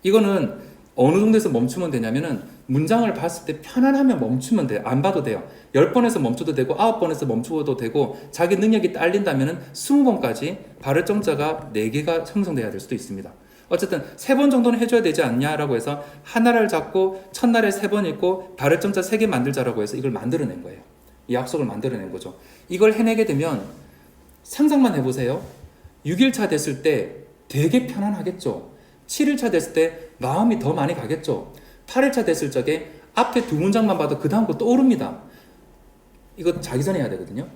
Speaker 1: 이거는 어느 정도에서 멈추면 되냐면은 문장을 봤을 때 편안하면 멈추면 돼요. 안 봐도 돼요. 10번에서 멈춰도 되고 9번에서 멈춰도 되고 자기 능력이 딸린다면은 20번까지 발을 정자가 4개가 형성돼야 될 수도 있습니다. 어쨌든 3번 정도는 해줘야 되지 않냐라고 해서 하나를 잡고 첫날에 3번 읽고 발을 정자 3개 만들자라고 해서 이걸 만들어낸 거예요. 이 약속을 만들어낸 거죠. 이걸 해내게 되면 상상만 해보세요. 6일차 됐을 때 되게 편안하겠죠. 7일차 됐을 때 마음이 더 많이 가겠죠. 8일차 됐을 적에 앞에 2문장만 봐도 그 다음 거 떠오릅니다. 이거 자기 전에 해야 되거든요.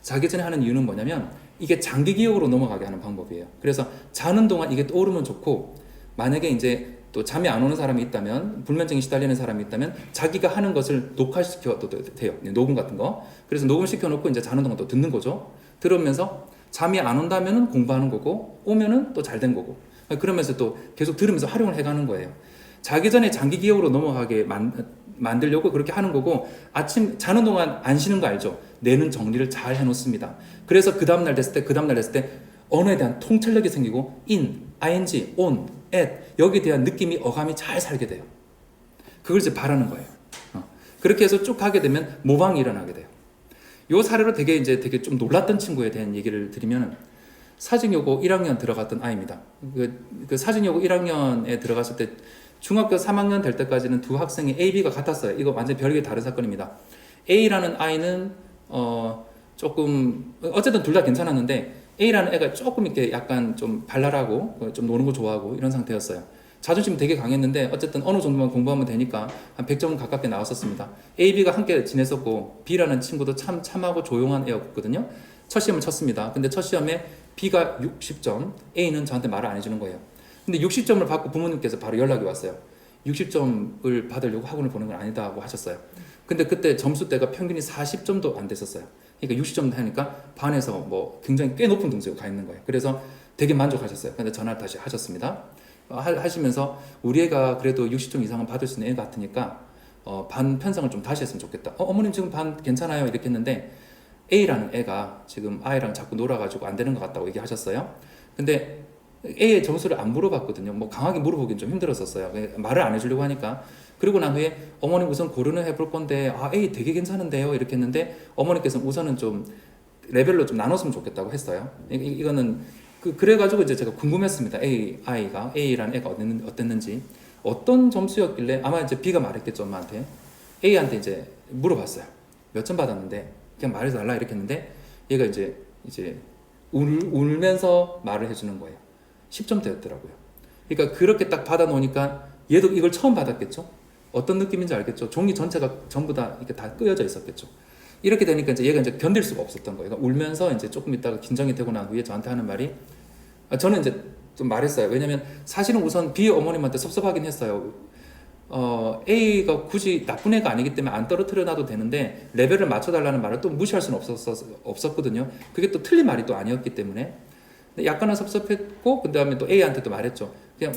Speaker 1: 자기 전에 하는 이유는 뭐냐면 이게 장기 기억으로 넘어가게 하는 방법이에요. 그래서 자는 동안 이게 떠오르면 좋고, 만약에 이제 또 잠이 안 오는 사람이 있다면, 불면증이 시달리는 사람이 있다면 자기가 하는 것을 녹화시켜도 돼요. 녹음 같은 거. 그래서 녹음시켜 놓고 이제 자는 동안 또 듣는 거죠. 들으면서 잠이 안 온다면은 공부하는 거고, 오면은 또 잘 된 거고. 그러면서 또 계속 들으면서 활용을 해가는 거예요. 자기 전에 장기 기억으로 넘어가게 만들려고 그렇게 하는 거고, 아침 자는 동안 안 쉬는 거 알죠? 뇌는 정리를 잘 해놓습니다. 그래서 그 다음날 됐을 때 언어에 대한 통찰력이 생기고 in, ing, on, at 여기에 대한 느낌이 어감이 잘 살게 돼요. 그걸 이제 바라는 거예요. 그렇게 해서 쭉 하게 되면 모방이 일어나게 돼요. 요 사례로 되게 좀 놀랐던 친구에 대한 얘기를 드리면, 사직여고 1학년 들어갔던 아이입니다. 그 사직여고 1학년에 들어갔을 때 중학교 3학년 될 때까지는 두 학생이 A, B가 같았어요. 이거 완전 별개 다른 사건입니다. A라는 아이는 조금 어쨌든 둘 다 괜찮았는데, A라는 애가 조금 이렇게 약간 좀 발랄하고 좀 노는 거 좋아하고 이런 상태였어요. 자존심 되게 강했는데 어쨌든 어느 정도만 공부하면 되니까 한 100점 가깝게 나왔었습니다. A, B가 함께 지냈었고, B라는 친구도 참하고 조용한 애였거든요. 첫 시험을 쳤습니다. 근데 첫 시험에 B가 60점, A는 저한테 말을 안 해주는 거예요. 근데 60점을 받고 부모님께서 바로 연락이 왔어요. 60점을 받으려고 학원을 보는 건 아니다고 하셨어요. 근데 그때 점수대가 평균이 40점도 안 됐었어요. 그러니까 60점 하니까 반에서 뭐 굉장히 꽤 높은 등수가 가 있는 거예요. 그래서 되게 만족하셨어요. 근데 전화를 다시 하셨습니다. 하시면서 우리 애가 그래도 60점 이상은 받을 수 있는 애 같으니까 반 편성을 좀 다시 했으면 좋겠다. 어머님 지금 반 괜찮아요 이렇게 했는데, A라는 애가 지금 아이랑 자꾸 놀아가지고 안 되는 것 같다고 얘기하셨어요. 근데 A의 점수를 안 물어봤거든요. 뭐 강하게 물어보긴 좀 힘들었었어요. 말을 안 해주려고 하니까. 그리고 난 후에 어머님 우선 고려는 해볼 건데, A 되게 괜찮은데요 이렇게 했는데, 어머니께서는 우선은 좀 레벨로 좀 나눴으면 좋겠다고 했어요. 이거는 그래가지고 이제 제가 궁금했습니다. A라는 애가 어땠는지, 어떤 점수였길래, 아마 이제 B가 말했겠죠 엄마한테. A한테 이제 물어봤어요. 몇 점 받았는데, 그냥 말해달라 이렇게 했는데, 얘가 이제 울면서 말을 해주는 거예요. 10점대였더라고요. 그러니까 그렇게 딱 받아놓으니까 얘도 이걸 처음 받았겠죠? 어떤 느낌인지 알겠죠? 종이 전체가 전부 다 이렇게 다 끄여져 있었겠죠? 이렇게 되니까 이제 얘가 이제 견딜 수가 없었던 거예요. 그러니까 울면서 이제 조금 있다가 긴장이 되고 난 후에 저한테 하는 말이, 저는 이제 좀 말했어요. 왜냐면 사실은 우선 B 어머님한테 섭섭하긴 했어요. A가 굳이 나쁜 애가 아니기 때문에 안 떨어뜨려 놔도 되는데 레벨을 맞춰달라는 말을 또 무시할 수는 없었거든요. 그게 또 틀린 말이 또 아니었기 때문에 약간은 섭섭했고, 그 다음에 또 A한테도 말했죠.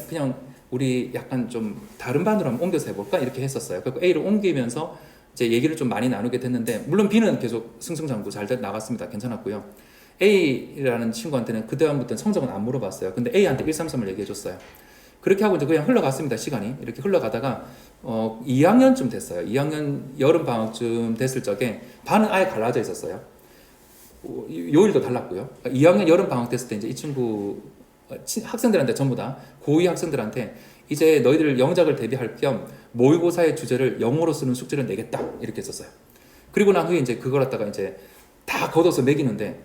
Speaker 1: 그냥 우리 약간 좀 다른 반으로 한번 옮겨서 해볼까 이렇게 했었어요. 그리고 A를 옮기면서 이제 얘기를 좀 많이 나누게 됐는데, 물론 B는 계속 승승장구 잘 나갔습니다. 괜찮았고요. A라는 친구한테는 그 다음부터는 성적은 안 물어봤어요. 근데 A한테 133을 얘기해줬어요. 그렇게 하고 이제 그냥 흘러갔습니다. 시간이 이렇게 흘러가다가 2학년쯤 됐어요. 2학년 여름 방학쯤 됐을 적에 반은 아예 갈라져 있었어요. 요일도 달랐고요. 2학년 여름 방학 됐을 때 이제 이 친구 학생들한테 전부 다 고2 학생들한테 이제 너희들 영작을 대비할 겸 모의고사의 주제를 영어로 쓰는 숙제를 내겠다 이렇게 했었어요. 그리고 난 후에 이제 그걸 갖다가 이제 다 걷어서 매기는데,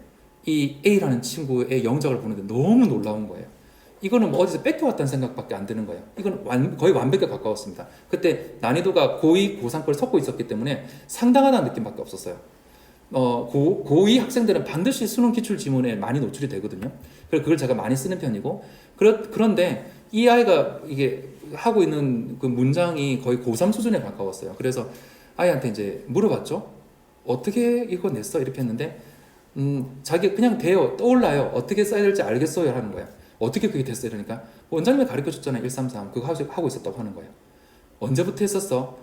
Speaker 1: 이 A라는 친구의 영작을 보는데 너무 놀라운 거예요. 이거는 뭐 어디서 뺏겨왔다는 생각밖에 안 드는 거예요. 이건 거의 완벽에 가까웠습니다. 그때 난이도가 고2, 고3 걸 섞고 있었기 때문에 상당하다는 느낌밖에 없었어요. 고2 학생들은 반드시 수능 기출 지문에 많이 노출이 되거든요. 그래서 그걸 제가 많이 쓰는 편이고, 그런데 이 아이가 이게 하고 있는 그 문장이 거의 고3 수준에 가까웠어요. 그래서 아이한테 이제 물어봤죠. 어떻게 이거 냈어? 이렇게 했는데, 자기 그냥 돼요. 떠올라요. 어떻게 써야 될지 알겠어요. 하는 거예요. 어떻게 그게 됐어? 이러니까 원장님이 가르쳐 줬잖아요. 133 그거 하고 있었다고 하는 거예요. 언제부터 했었어?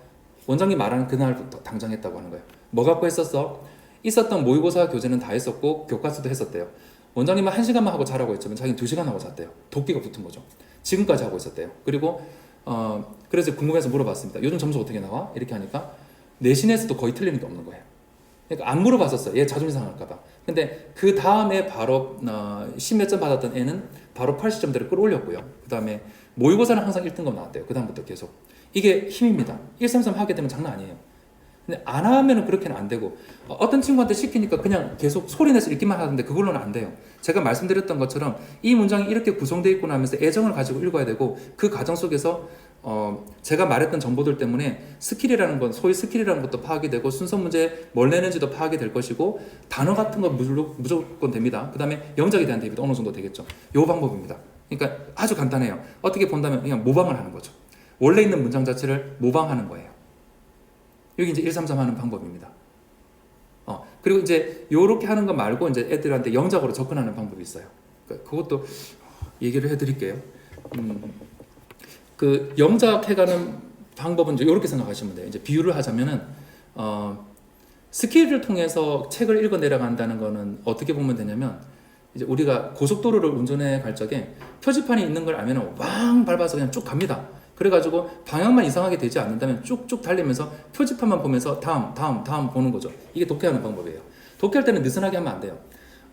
Speaker 1: 원장님 말하는 그날부터 당장 했다고 하는 거예요. 뭐 갖고 했었어? 있었던 모의고사 교재는 다 했었고 교과서도 했었대요. 원장님은 1시간만 하고 자라고 했지만 자기는 2시간 하고 잤대요. 도끼가 붙은 거죠. 지금까지 하고 있었대요. 그리고 그래서 궁금해서 물어봤습니다. 요즘 점수 어떻게 나와? 이렇게 하니까 내신에서도 거의 틀리는 게 없는 거예요. 그러니까 안 물어봤었어요. 얘 자존심 상할까봐. 근데 그 다음에 바로 10몇 점 받았던 애는 바로 80점대를 끌어올렸고요. 그 다음에 모의고사는 항상 1등급 나왔대요. 그 다음부터 계속. 이게 힘입니다. 133 하게 되면 장난 아니에요. 근데 안 하면은 그렇게는 안 되고, 어떤 친구한테 시키니까 그냥 계속 소리내서 읽기만 하던데 그걸로는 안 돼요. 제가 말씀드렸던 것처럼 이 문장이 이렇게 구성되어 있구나 하면서 애정을 가지고 읽어야 되고, 그 과정 속에서 제가 말했던 정보들 때문에 스킬이라는 건 소위 스킬이라는 것도 파악이 되고 순서 문제 뭘 내는지도 파악이 될 것이고 단어 같은 건 무조건 됩니다. 그 다음에 영작에 대한 대비도 어느 정도 되겠죠. 요 방법입니다. 그러니까 아주 간단해요. 어떻게 본다면 그냥 모방을 하는 거죠. 원래 있는 문장 자체를 모방하는 거예요. 여기 이제 133 하는 방법입니다. 그리고 이제 요렇게 하는 거 말고 이제 애들한테 영작으로 접근하는 방법이 있어요. 그것도 얘기를 해드릴게요. 그 영작해가는 방법은 이제 이렇게 생각하시면 돼요. 이제 비유를 하자면은 스킬을 통해서 책을 읽어 내려간다는 거는 어떻게 보면 되냐면 이제 우리가 고속도로를 운전해 갈 적에 표지판이 있는 걸 알면 왕 밟아서 그냥 쭉 갑니다. 그래가지고 방향만 이상하게 되지 않는다면 쭉쭉 달리면서 표지판만 보면서 다음 보는 거죠. 이게 독해하는 방법이에요. 독해할 때는 느슨하게 하면 안 돼요.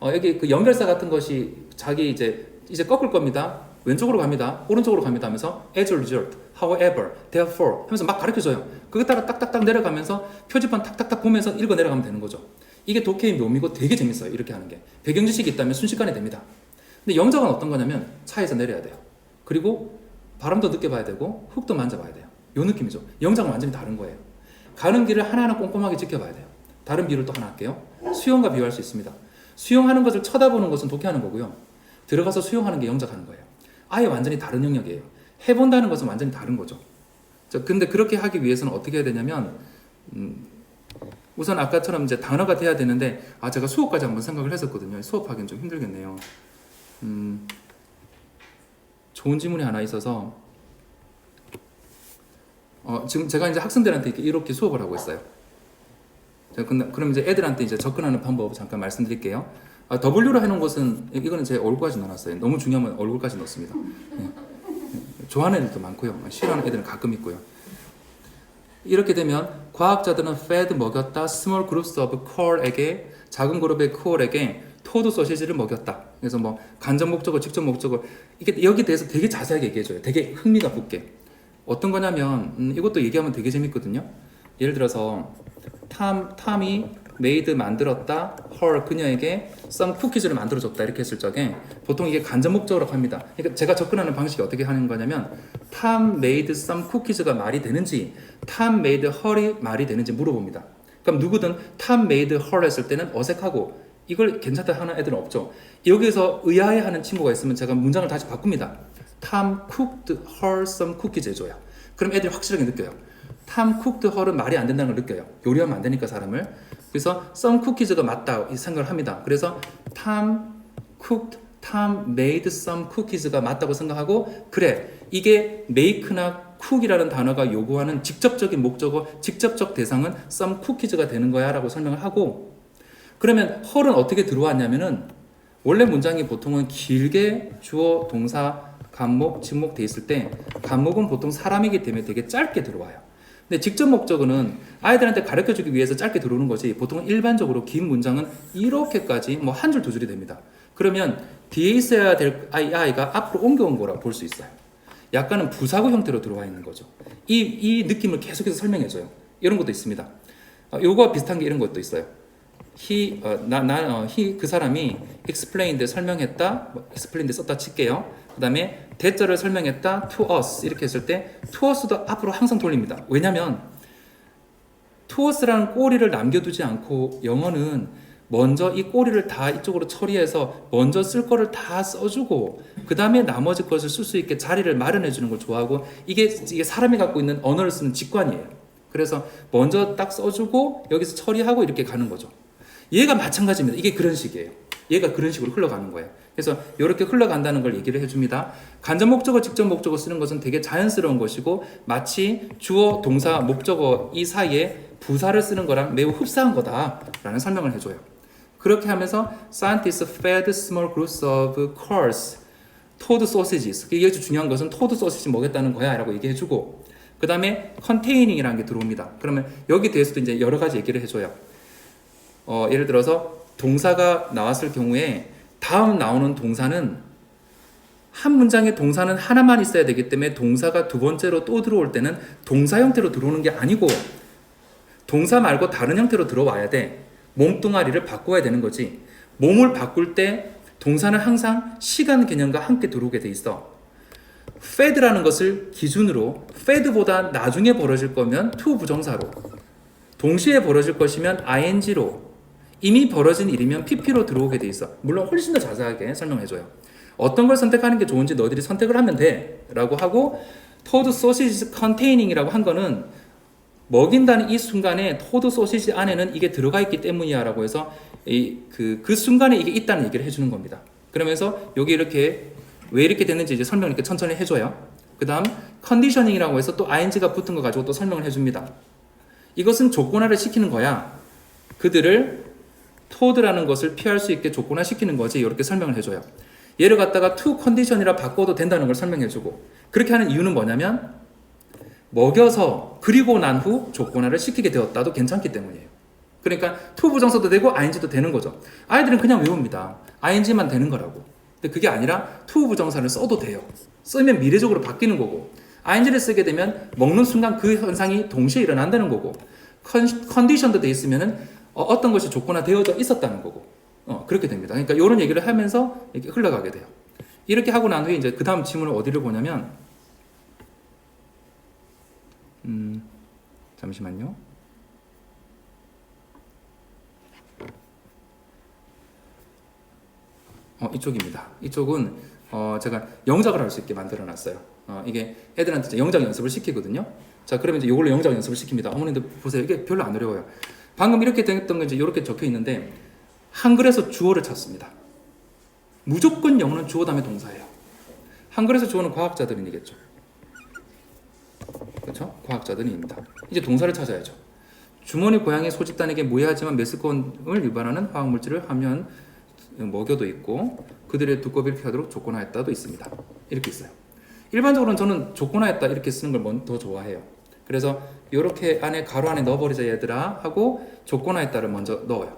Speaker 1: 여기 그 연결사 같은 것이 자기 이제 꺾을 겁니다. 왼쪽으로 갑니다. 오른쪽으로 갑니다 하면서 as a result, however, therefore 하면서 막 가르쳐줘요. 그거다가 딱딱딱 내려가면서 표지판 탁탁탁 보면서 읽어 내려가면 되는 거죠. 이게 독해의 묘미고 되게 재밌어요. 이렇게 하는 게. 배경 지식이 있다면 순식간에 됩니다. 근데 영작은 어떤 거냐면 차에서 내려야 돼요. 그리고 바람도 느껴봐야 되고 흙도 만져봐야 돼요. 요 느낌이죠. 영작은 완전히 다른 거예요. 가는 길을 하나하나 꼼꼼하게 지켜봐야 돼요. 다른 비유를 또 하나 할게요. 수영과 비유할 수 있습니다. 수영하는 것을 쳐다보는 것은 독해하는 거고요. 들어가서 수영하는 게 영작하는 거예요. 아예 완전히 다른 영역이에요. 해본다는 것은 완전히 다른 거죠. 근데 그렇게 하기 위해서는 어떻게 해야 되냐면 우선 아까처럼 이제 단어가 돼야 되는데 제가 수업까지 한번 생각을 했었거든요. 수업하기는 좀 힘들겠네요. 좋은 질문이 하나 있어서 지금 제가 이제 학생들한테 이렇게 수업을 하고 있어요. 그럼 이제 애들한테 이제 접근하는 방법 잠깐 말씀드릴게요. W로 해놓은 것은 이거는 제 얼굴까지 넣어놨어요. 너무 중요하면 얼굴까지 넣습니다. 좋아하는 애들도 많고요. 싫어하는 애들은 가끔 있고요. 이렇게 되면 과학자들은 fed 먹였다, small groups of core에게 작은 그룹의 core에게 토드 소시지를 먹였다. 그래서 뭐 간접 목적어, 직접 목적어 이게 여기 대해서 되게 자세하게 얘기해줘요. 되게 흥미가 붙게. 어떤 거냐면 이것도 얘기하면 되게 재밌거든요. 예를 들어서 탐이 made 만들었다, her 그녀에게 some cookies를 만들어줬다 이렇게 했을 적에 보통 이게 간접 목적어라고 합니다. 그러니까 제가 접근하는 방식이 어떻게 하는 거냐면 Tom made some cookies가 말이 되는지 Tom made her이 말이 되는지 물어봅니다. 그럼 누구든 Tom made her 했을 때는 어색하고 이걸 괜찮다 하는 애들은 없죠. 여기서 의아해하는 친구가 있으면 제가 문장을 다시 바꿉니다. Tom cooked her some cookies 해줘요. 그럼 애들이 확실하게 느껴요. Tom cooked her은 말이 안 된다는 걸 느껴요. 요리하면 안 되니까 사람을. 그래서 some cookies가 맞다 이 생각을 합니다. 그래서 Tom made some cookies가 맞다고 생각하고 그래 이게 make나 cook이라는 단어가 요구하는 직접적인 목적어, 직접적 대상은 some cookies가 되는 거야 라고 설명을 하고 그러면 her은 어떻게 들어왔냐면은 원래 문장이 보통은 길게 주어, 동사, 간목, 직목 돼 있을 때 간목은 보통 사람이기 때문에 되게 짧게 들어와요. 근데 직접 목적어는 아이들한테 가르쳐주기 위해서 짧게 들어오는 거지 보통은 일반적으로 긴 문장은 이렇게까지 뭐 한 줄 두 줄이 됩니다. 그러면 뒤에 있어야 될 아이가 앞으로 옮겨온 거라 볼 수 있어요. 약간은 부사구 형태로 들어와 있는 거죠. 이 느낌을 계속해서 설명해줘요. 이런 것도 있습니다. 요거와 비슷한 게 이런 것도 있어요. 그 사람이 explained 설명했다, explained 썼다 칠게요. 그 다음에 대자를 설명했다, to us 이렇게 했을 때 to us도 앞으로 항상 돌립니다. 왜냐면 to us라는 꼬리를 남겨두지 않고 영어는 먼저 이 꼬리를 다 이쪽으로 처리해서 먼저 쓸 거를 다 써주고 그 다음에 나머지 것을 쓸 수 있게 자리를 마련해 주는 걸 좋아하고 이게 사람이 갖고 있는 언어를 쓰는 직관이에요. 그래서 먼저 딱 써주고 여기서 처리하고 이렇게 가는 거죠. 얘가 마찬가지입니다. 이게 그런 식이에요. 얘가 그런 식으로 흘러가는 거예요. 그래서 이렇게 흘러간다는 걸 얘기를 해줍니다. 간접 목적어, 직접 목적어 쓰는 것은 되게 자연스러운 것이고 마치 주어, 동사, 목적어 이 사이에 부사를 쓰는 거랑 매우 흡사한 거다라는 설명을 해줘요. 그렇게 하면서 scientists fed small groups of course toad sausages. 이게 아주 중요한 것은 toad sausage 먹였다는 거야 라고 얘기해주고 그 다음에 containing이라는 게 들어옵니다. 그러면 여기 대해서도 이제 여러 가지 얘기를 해줘요. 예를 들어서 동사가 나왔을 경우에 다음 나오는 동사는 한 문장에 동사는 하나만 있어야 되기 때문에 동사가 두 번째로 또 들어올 때는 동사 형태로 들어오는 게 아니고 동사 말고 다른 형태로 들어와야 돼. 몸뚱아리를 바꿔야 되는 거지. 몸을 바꿀 때 동사는 항상 시간 개념과 함께 들어오게 돼 있어. fed라는 것을 기준으로 fed보다 나중에 벌어질 거면 to 부정사로, 동시에 벌어질 것이면 ing로, 이미 벌어진 일이면 pp로 들어오게 돼 있어. 물론 훨씬 더 자세하게 설명해줘요. 어떤 걸 선택하는 게 좋은지 너희들이 선택을 하면 돼 라고 하고, toad sausages containing 이라고 한 거는 먹인다는 이 순간에 토드 소시지 안에는 이게 들어가 있기 때문이야 라고 해서 그 순간에 이게 있다는 얘기를 해주는 겁니다. 그러면서 여기 이렇게 왜 이렇게 됐는지 이제 설명을 이렇게 천천히 해줘요. 그 다음 컨디셔닝이라고 해서 또 ing가 붙은 거 가지고 또 설명을 해줍니다. 이것은 조건화를 시키는 거야. 그들을 토드라는 것을 피할 수 있게 조건화 시키는 거지. 이렇게 설명을 해줘요. 얘를 갖다가 to condition이라 바꿔도 된다는 걸 설명해주고, 그렇게 하는 이유는 뭐냐면 먹여서 그리고 난 후 조건화를 시키게 되었다도 괜찮기 때문이에요. 그러니까 to 부정사도 되고 ing도 되는 거죠. 아이들은 그냥 외웁니다. ing만 되는 거라고. 근데 그게 아니라 to 부정사를 써도 돼요. 쓰면 미래적으로 바뀌는 거고, ing를 쓰게 되면 먹는 순간 그 현상이 동시에 일어난다는 거고, 컨디션도 돼 있으면은 어떤 것이 조건화 되어져 있었다는 거고, 그렇게 됩니다. 그러니까 이런 얘기를 하면서 이렇게 흘러가게 돼요. 이렇게 하고 난 후에 이제 그 다음 지문을 어디를 보냐면, 잠시만요. 이쪽입니다. 이쪽은 제가 영작을 할 수 있게 만들어 놨어요. 이게 애들한테 이제 영작 연습을 시키거든요. 자, 그러면 이제 이걸로 영작 연습을 시킵니다. 어머님들 보세요. 이게 별로 안 어려워요. 방금 이렇게 됐던 건 이제 이렇게 적혀 있는데, 한글에서 주어를 찾습니다. 무조건 영어는 주어 다음에 동사예요. 한글에서 주어는 과학자들이겠죠. 그렇죠? 과학자들입니다. 이제 동사를 찾아야죠. 주머니 고양이 소집단에게 무해하지만 메스콘을 유발하는 화학물질을 함유한 먹여도 있고, 그들의 두꺼비를 피하도록 조건화했다도 있습니다. 이렇게 있어요. 일반적으로는 저는 조건화했다 이렇게 쓰는 걸 더 좋아해요. 그래서 이렇게 안에 가로 안에 넣어버리자 얘들아 하고 조건화했다를 먼저 넣어요.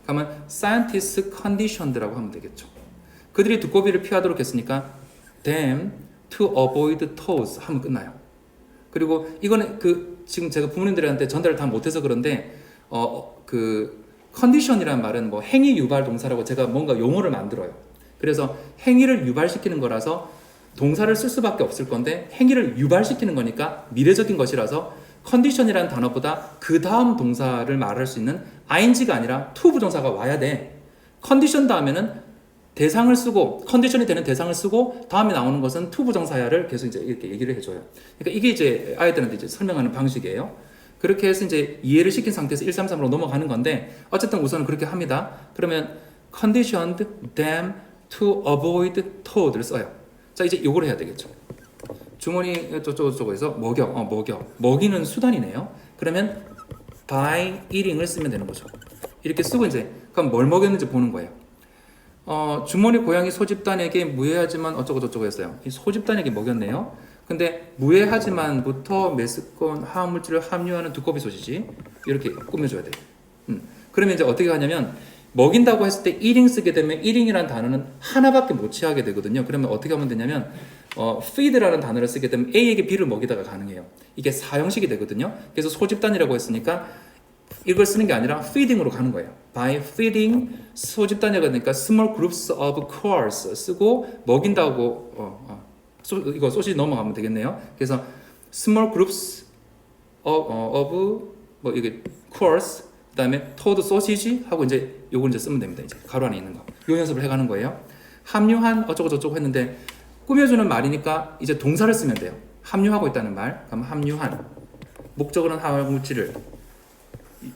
Speaker 1: 그러면 scientists conditioned라고 하면 되겠죠. 그들이 두꺼비를 피하도록 했으니까 them to avoid toads 하면 끝나요. 그리고 이거는 지금 제가 부모님들한테 전달을 다 못해서 그런데 컨디션이라는 말은 뭐 행위 유발 동사라고 제가 뭔가 용어를 만들어요. 그래서 행위를 유발시키는 거라서 동사를 쓸 수밖에 없을 건데, 행위를 유발시키는 거니까 미래적인 것이라서 컨디션이라는 단어보다 그 다음 동사를 말할 수 있는 ing가 아니라 to 부정사가 와야 돼. 컨디션 다음에는 대상을 쓰고, 컨디션이 되는 대상을 쓰고, 다음에 나오는 것은 to 부정사야를 계속 이제 이렇게 얘기를 해줘요. 그러니까 이게 이제 아이들한테 이제 설명하는 방식이에요. 그렇게 해서 이제 이해를 시킨 상태에서 133으로 넘어가는 건데, 어쨌든 우선은 그렇게 합니다. 그러면 conditioned them to avoid toad를 써요. 자, 이제 요걸 해야 되겠죠. 주머니 저쪽에서 먹여. 먹이는 수단이네요. 그러면 by eating을 쓰면 되는 거죠. 이렇게 쓰고 이제 그럼 뭘 먹였는지 보는 거예요. 주머니 고양이 소집단에게 무해하지만 어쩌고 했어요. 이 소집단에게 먹였네요. 근데 무해하지만부터 메스콘 화학물질을 함유하는 두꺼비 소시지 이렇게 꾸며줘야 돼요. 그러면 이제 어떻게 하냐면, 먹인다고 했을 때 eating 쓰게 되면 eating이라는 단어는 하나밖에 못 취하게 되거든요. 그러면 어떻게 하면 되냐면 feed라는 단어를 쓰게 되면 A에게 B를 먹이다가 가능해요. 이게 사형식이 되거든요. 그래서 소집단이라고 했으니까 이걸 쓰는 게 아니라 feeding으로 가는 거예요. By feeding 소집단이라고 하니까 small groups of course 쓰고 먹인다고 이거 소시지 넘어가면 되겠네요. 그래서 small groups of 뭐 이게 course 그다음에 toad sausage 하고 이제 요걸 이제 쓰면 됩니다. 이제 가로 안에 있는 거. 요 연습을 해가는 거예요. 함유한 어쩌고 했는데 꾸며주는 말이니까 이제 동사를 쓰면 돼요. 함유하고 있다는 말. 그럼 함유한 목적어는 화학물질을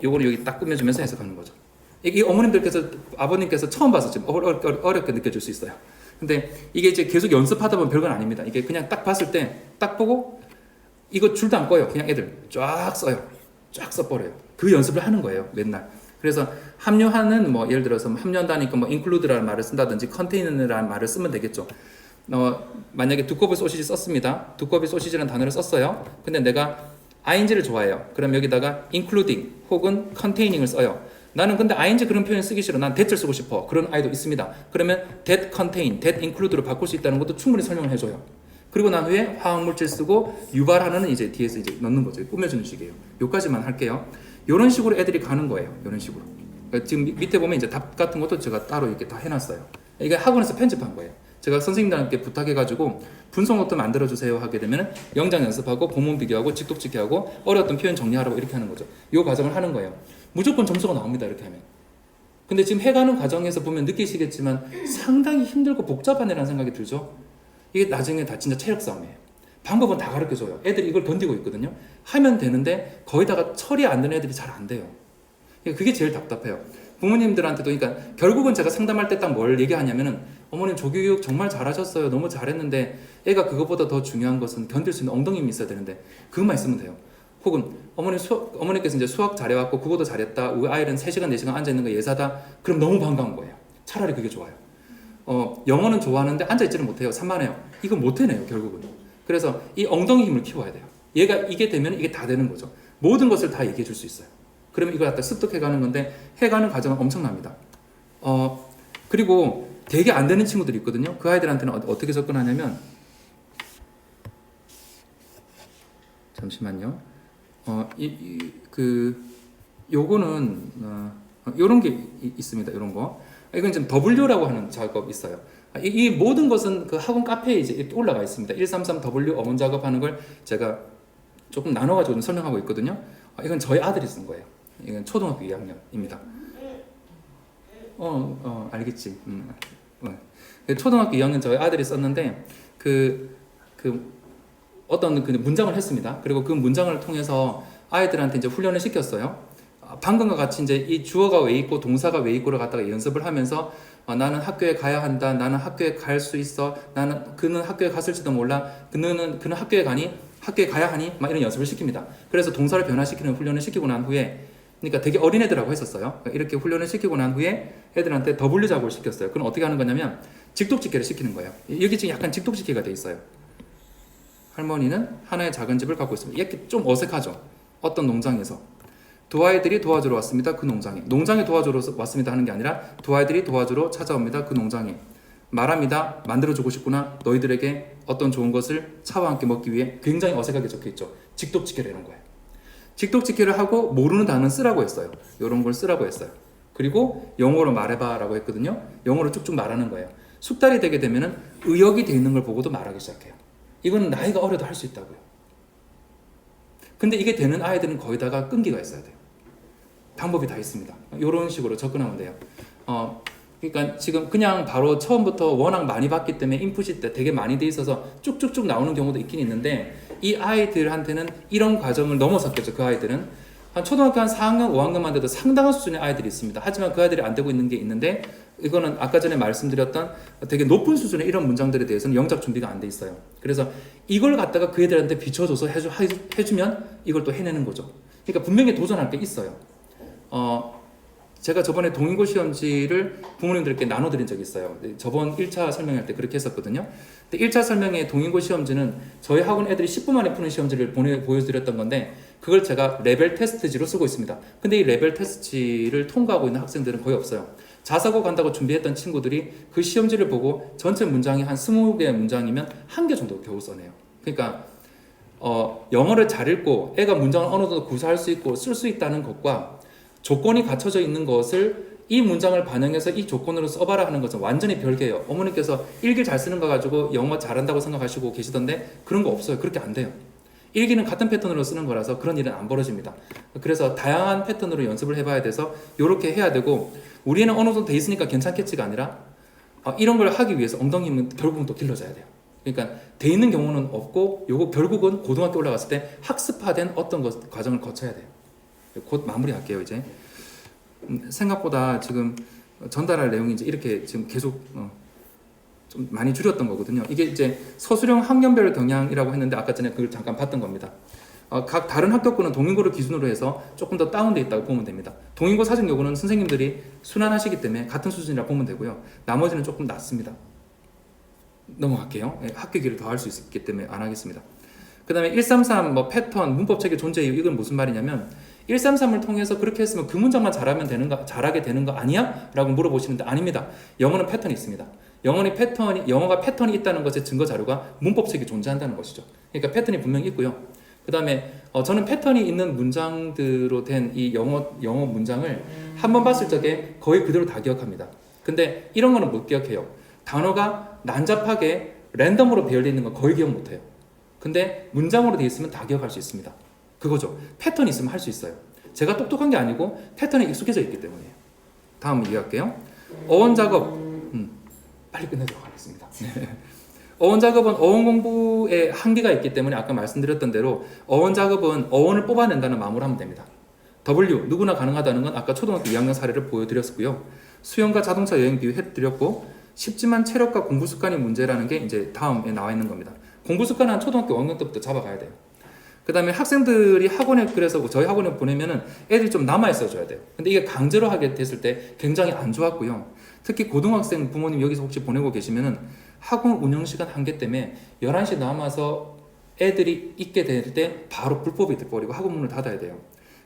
Speaker 1: 요거를 여기 딱 꾸며주면서 해석하는 거죠. 이 어머님들께서 아버님께서 처음 봐서 지금 어렵게 느껴질 수 있어요. 근데 이게 이제 계속 연습하다 보면 별건 아닙니다. 이게 그냥 딱 봤을 때 딱 보고 이거 줄도 안 꺼요. 그냥 애들 쫙 써요. 쫙 써버려요. 그 연습을 하는 거예요. 맨날. 그래서 함유하는 뭐 예를 들어서 함유한다니까 뭐 include라는 말을 쓴다든지 containin라는 말을 쓰면 되겠죠. 만약에 두꺼비 소시지 썼습니다. 두꺼비 소시지라는 단어를 썼어요. 근데 내가 ing를 좋아해요. 그럼 여기다가 including 혹은 containing을 써요. 나는 근데 ing 그런 표현 쓰기 싫어. 난 that을 쓰고 싶어. 그런 아이도 있습니다. 그러면 that contain, that include로 바꿀 수 있다는 것도 충분히 설명을 해줘요. 그리고 난 후에 화학물질 쓰고 유발하는 이제 뒤에서 이제 넣는 거죠. 꾸며주는 식이에요. 요까지만 할게요. 이런 식으로 애들이 가는 거예요. 이런 식으로. 그러니까 지금 밑에 보면 이제 답 같은 것도 제가 따로 이렇게 다 해놨어요. 이게 학원에서 편집한 거예요. 제가 선생님들한테 부탁해가지고 분석 노트 만들어주세요 하게 되면 영장 연습하고 본문 비교하고 직독직해하고 어려웠던 표현 정리하라고 이렇게 하는 거죠. 이 과정을 하는 거예요. 무조건 점수가 나옵니다. 이렇게 하면. 근데 지금 해가는 과정에서 보면 느끼시겠지만 상당히 힘들고 복잡하네라는 생각이 들죠. 이게 나중에 다 진짜 체력 싸움이에요. 방법은 다 가르쳐줘요. 애들이 이걸 견디고 있거든요. 하면 되는데 거기다가 처리 안 되는 애들이 잘 안 돼요. 그게 제일 답답해요. 부모님들한테도. 그러니까 결국은 제가 상담할 때 딱 뭘 얘기하냐면은 어머님 조교육 정말 잘하셨어요. 너무 잘했는데 애가 그것보다 더 중요한 것은 견딜 수 있는 엉덩이 힘이 있어야 되는데 그것만 있으면 돼요. 혹은 어머니께서 이제 수학 잘해왔고 국어도 잘했다. 우리 아이는 3시간 4시간 앉아있는 거 예사다. 그럼 너무 반가운 거예요. 차라리 그게 좋아요. 영어는 좋아하는데 앉아있지는 못해요. 산만해요. 이거 못 해내요. 결국은. 그래서 이 엉덩이 힘을 키워야 돼요. 얘가 이게 되면 이게 다 되는 거죠. 모든 것을 다 얘기해 줄 수 있어요. 그러면 이걸 갖다 습득해가는 건데 해가는 과정은 엄청납니다. 그리고 되게 안 되는 친구들이 있거든요. 그 아이들한테는 어떻게 접근하냐면 잠시만요. 요거는 요런 게 있습니다. 요런 거. 이건 지금 W라고 하는 작업이 있어요. 이 모든 것은 그 학원 카페에 이제 올라가 있습니다. 133W 어문 작업하는 걸 제가 조금 나눠가지고 좀 설명하고 있거든요. 이건 저희 아들이 쓴 거예요. 이건 초등학교 2학년입니다. 알겠지. 초등학교 2학년 저희 아들이 썼는데 어떤 그 문장을 했습니다. 그리고 그 문장을 통해서 아이들한테 이제 훈련을 시켰어요. 방금과 같이 이제 이 주어가 왜 있고 동사가 왜 있고를 갖다가 연습을 하면서 나는 학교에 가야 한다. 나는 학교에 갈 수 있어. 그는 학교에 갔을지도 몰라. 그는 학교에 가니? 학교에 가야 하니? 막 이런 연습을 시킵니다. 그래서 동사를 변화시키는 훈련을 시키고 난 후에 그러니까 되게 어린애들하고 했었어요. 이렇게 훈련을 시키고 난 후에 애들한테 W 작업을 시켰어요. 그럼 어떻게 하는 거냐면 직독직해를 시키는 거예요. 여기 지금 약간 직독직해가 돼 있어요. 할머니는 하나의 작은 집을 갖고 있습니다. 이렇게 좀 어색하죠. 어떤 농장에서 두 아이들이 도와주러 왔습니다. 그 농장에. 농장에 도와주러 왔습니다 하는 게 아니라 두 아이들이 도와주러 찾아옵니다. 그 농장에. 말합니다. 만들어주고 싶구나. 너희들에게 어떤 좋은 것을 차와 함께 먹기 위해. 굉장히 어색하게 적혀있죠. 직독직해를 이런 거예요. 직독직해를 하고 모르는 단어는 쓰라고 했어요. 이런 걸 쓰라고 했어요. 그리고 영어로 말해봐 라고 했거든요. 영어로 쭉쭉 말하는 거예요. 숙달이 되게 되면은 의역이 돼 있는 걸 보고도 말하기 시작해요. 이거는 나이가 어려도 할 수 있다고요. 근데 이게 되는 아이들은 거기다가 끈기가 있어야 돼요. 방법이 다 있습니다. 이런 식으로 접근하면 돼요. 그러니까 지금 그냥 바로 처음부터 워낙 많이 봤기 때문에 인풋이 되게 많이 돼 있어서 쭉쭉쭉 나오는 경우도 있긴 있는데 이 아이들한테는 이런 과정을 넘어섰겠죠. 그 아이들은 한 초등학교 한 4학년, 5학년만 돼도 상당한 수준의 아이들이 있습니다. 하지만 그 아이들이 안 되고 있는 게 있는데 이거는 아까 전에 말씀드렸던 되게 높은 수준의 이런 문장들에 대해서는 영작 준비가 안 돼 있어요. 그래서 이걸 갖다가 그 애들한테 비춰줘서 해주면 이걸 또 해내는 거죠. 그러니까 분명히 도전할 게 있어요. 제가 저번에 동인고 시험지를 부모님들께 나눠드린 적이 있어요. 저번 1차 설명할 때 그렇게 했었거든요. 근데 1차 설명에 동인고 시험지는 저희 학원 애들이 10분 만에 푸는 시험지를 보여드렸던 건데 그걸 제가 레벨 테스트지로 쓰고 있습니다. 근데 이 레벨 테스트지를 통과하고 있는 학생들은 거의 없어요. 자사고 간다고 준비했던 친구들이 그 시험지를 보고 전체 문장이 한 20개의 문장이면 1개 정도 겨우 써내요. 그러니까 영어를 잘 읽고 애가 문장을 어느 정도 구사할 수 있고 쓸 수 있다는 것과 조건이 갖춰져 있는 것을 이 문장을 반영해서 이 조건으로 써봐라 하는 것은 완전히 별개예요. 어머니께서 일기 잘 쓰는 거 가지고 영어 잘한다고 생각하시고 계시던데 그런 거 없어요. 그렇게 안 돼요. 일기는 같은 패턴으로 쓰는 거라서 그런 일은 안 벌어집니다. 그래서 다양한 패턴으로 연습을 해봐야 돼서 이렇게 해야 되고 우리는 어느 정도 돼 있으니까 괜찮겠지가 아니라 이런 걸 하기 위해서 엉덩이 힘은 결국은 또 길러져야 돼요. 그러니까 돼 있는 경우는 없고 요거 결국은 고등학교 올라갔을 때 학습화된 어떤 과정을 거쳐야 돼요. 곧 마무리할게요. 이제 생각보다 지금 전달할 내용이 이제 이렇게 지금 계속 좀 많이 줄였던 거거든요. 이게 이제 서술형 학년별 경향이라고 했는데 아까 전에 그걸 잠깐 봤던 겁니다. 각 다른 학교권은 동인고를 기준으로 해서 조금 더 다운되어 있다고 보면 됩니다. 동인고 사정 요구는 선생님들이 순환하시기 때문에 같은 수준이라고 보면 되고요. 나머지는 조금 낮습니다. 넘어갈게요. 학교기를 더 할 수 있기 때문에 안 하겠습니다. 그 다음에 133 패턴, 문법 체계 존재 이유 이건 무슨 말이냐면 133을 통해서 그렇게 했으면 그 문장만 잘하게 되는 거 아니야? 라고 물어보시는데 아닙니다. 영어는 패턴이 있습니다. 영어가 패턴이 있다는 것의 증거 자료가 문법책이 존재한다는 것이죠. 그러니까 패턴이 분명히 있고요. 그 다음에 저는 패턴이 있는 문장들로 된 이 영어 문장을 한 번 봤을 적에 거의 그대로 다 기억합니다. 근데 이런 거는 못 기억해요. 단어가 난잡하게 랜덤으로 배열되어 있는 건 거의 기억 못해요. 근데 문장으로 되어 있으면 다 기억할 수 있습니다. 그거죠. 패턴이 있으면 할 수 있어요. 제가 똑똑한 게 아니고 패턴에 익숙해져 있기 때문이에요. 다음 이해할게요. 어원 작업 빨리 끝내도록 하겠습니다. 어원 작업은 어원 공부에 한계가 있기 때문에 아까 말씀드렸던 대로 어원 작업은 어원을 뽑아낸다는 마음으로 하면 됩니다. W 누구나 가능하다는 건 아까 초등학교 2학년 사례를 보여드렸고요. 수영과 자동차 여행 비유해드렸고 쉽지만 체력과 공부 습관이 문제라는 게 이제 다음에 나와 있는 겁니다. 공부 습관은 한 초등학교 5학년 때부터 잡아가야 돼요. 그 다음에 학생들이 학원에 그래서 저희 학원에 보내면은 애들이 좀 남아있어 줘야 돼요. 근데 이게 강제로 하게 됐을 때 굉장히 안 좋았고요. 특히 고등학생 부모님 여기서 혹시 보내고 계시면은 학원 운영 시간 한계 때문에 11시 남아서 애들이 있게 될 때 바로 불법이 돼버리고 학원 문을 닫아야 돼요.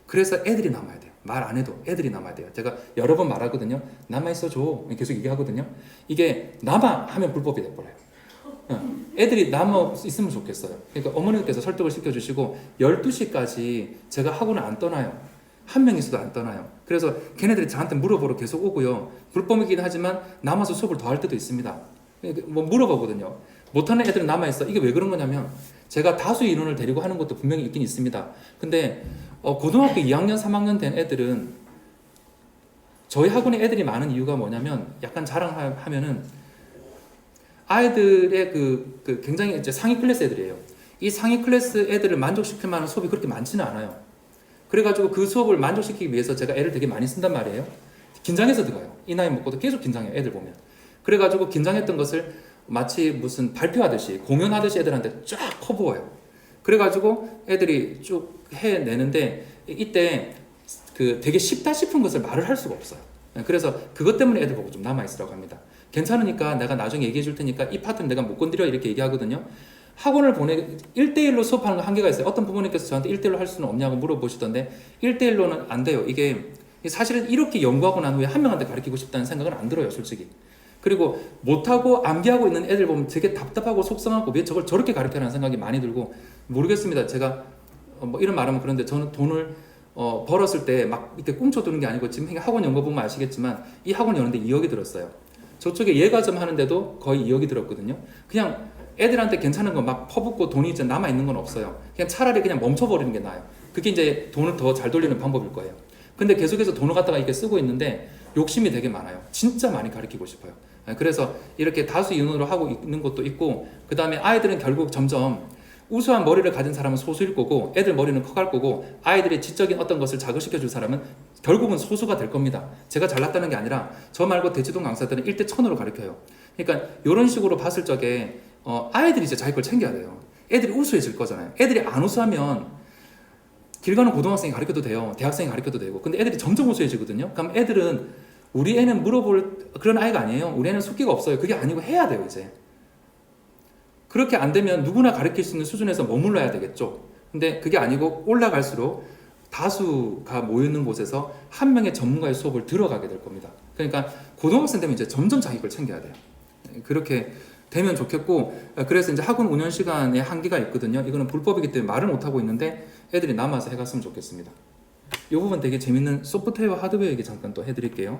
Speaker 1: 그래서 애들이 남아야 돼요. 말 안 해도 애들이 남아야 돼요. 제가 여러 번 말하거든요. 남아있어 줘. 계속 얘기하거든요. 이게 남아 하면 불법이 돼버려요. 애들이 남아 있으면 좋겠어요. 그러니까 어머니께서 설득을 시켜주시고 12시까지 제가 학원을 안 떠나요. 한 명 있어도 안 떠나요. 그래서 걔네들이 저한테 물어보러 계속 오고요. 불법이긴 하지만 남아서 수업을 더 할 때도 있습니다. 뭐 물어보거든요. 못하는 애들은 남아있어. 이게 왜 그런 거냐면 제가 다수 인원을 데리고 하는 것도 분명히 있긴 있습니다. 근데 고등학교 2학년, 3학년 된 애들은 저희 학원에 애들이 많은 이유가 뭐냐면 약간 자랑하면은 아이들의 그 굉장히 이제 상위 클래스 애들이에요. 이 상위 클래스 애들을 만족시킬 만한 수업이 그렇게 많지는 않아요. 그래가지고 그 수업을 만족시키기 위해서 제가 애를 되게 많이 쓴단 말이에요. 긴장해서 들어가요. 이 나이 먹고도 계속 긴장해요. 애들 보면. 그래가지고 긴장했던 것을 마치 무슨 발표하듯이 공연하듯이 애들한테 쫙 퍼부어요. 그래가지고 애들이 쭉 해내는데 이때 그 되게 쉽다 싶은 것을 말을 할 수가 없어요. 그래서 그것 때문에 애들 보고 좀 남아있으라고 합니다. 괜찮으니까 내가 나중에 얘기해 줄 테니까 이 파트는 내가 못 건드려 이렇게 얘기하거든요. 학원을 1대1로 수업하는 거 한계가 있어요. 어떤 부모님께서 저한테 1대1로 할 수는 없냐고 물어보시던데 1대1로는 안 돼요. 이게 사실은 이렇게 연구하고 난 후에 한 명한테 가르치고 싶다는 생각은 안 들어요. 솔직히. 그리고 못하고 암기하고 있는 애들 보면 되게 답답하고 속상하고 왜 저걸 저렇게 가르쳐라는 생각이 많이 들고 모르겠습니다. 제가 뭐 이런 말하면 그런데 저는 돈을 벌었을 때 막 이렇게 꿈쳐두는 게 아니고 지금 학원 연거 보면 아시겠지만 이 학원 여는데 2억이 들었어요. 저쪽에 예가점 하는데도 거의 2억이 들었거든요. 그냥 애들한테 괜찮은 거 막 퍼붓고 돈이 이제 남아있는 건 없어요. 그냥 차라리 그냥 멈춰버리는 게 나아요. 그게 이제 돈을 더 잘 돌리는 방법일 거예요. 근데 계속해서 돈을 갖다가 이렇게 쓰고 있는데 욕심이 되게 많아요. 진짜 많이 가르치고 싶어요. 그래서 이렇게 다수 인원으로 하고 있는 것도 있고 그 다음에 아이들은 결국 점점 우수한 머리를 가진 사람은 소수일 거고 애들 머리는 커갈 거고 아이들의 지적인 어떤 것을 자극시켜 줄 사람은 결국은 소수가 될 겁니다. 제가 잘났다는 게 아니라 저 말고 대치동 강사들은 1대 1000으로 가르쳐요. 그러니까 이런 식으로 봤을 적에 아이들이 이제 자기 걸 챙겨야 돼요. 애들이 우수해질 거잖아요. 애들이 안 우수하면 길 가는 고등학생이 가르쳐도 돼요. 대학생이 가르쳐도 되고. 근데 애들이 점점 우수해지거든요. 그럼 애들은 우리 애는 물어볼 그런 아이가 아니에요. 우리 애는 숙기가 없어요. 그게 아니고 해야 돼요, 이제. 그렇게 안 되면 누구나 가르칠 수 있는 수준에서 머물러야 되겠죠. 근데 그게 아니고 올라갈수록 다수가 모이는 곳에서 한 명의 전문가의 수업을 들어가게 될 겁니다. 그러니까 고등학생 되면 이제 점점 자기 걸 챙겨야 돼요. 그렇게 되면 좋겠고, 그래서 이제 학원 운영 시간에 한계가 있거든요. 이거는 불법이기 때문에 말을 못 하고 있는데 애들이 남아서 해갔으면 좋겠습니다. 이 부분 되게 재밌는 소프트웨어 하드웨어 얘기 잠깐 또 해드릴게요.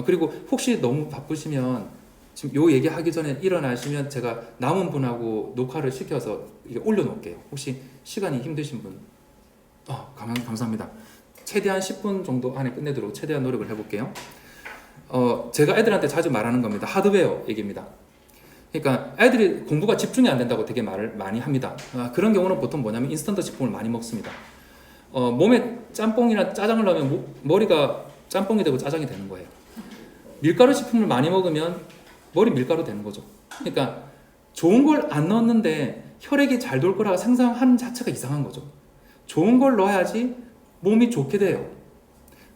Speaker 1: 그리고 혹시 너무 바쁘시면 지금 요 얘기하기 전에 일어나시면 제가 남은 분하고 녹화를 시켜서 이게 올려놓을게요. 혹시 시간이 힘드신 분, 감사합니다. 최대한 10분 정도 안에 끝내도록 최대한 노력을 해볼게요. 제가 애들한테 자주 말하는 겁니다. 하드웨어 얘기입니다. 그러니까 애들이 공부가 집중이 안 된다고 되게 말을 많이 합니다. 그런 경우는 보통 뭐냐면 인스턴트 식품을 많이 먹습니다. 몸에 짬뽕이나 짜장을 넣으면 머리가 짬뽕이 되고 짜장이 되는 거예요. 밀가루 식품을 많이 먹으면 머리 밀가루 되는 거죠. 그러니까 좋은 걸 안 넣었는데 혈액이 잘 돌 거라고 상상하는 자체가 이상한 거죠. 좋은 걸 넣어야지 몸이 좋게 돼요.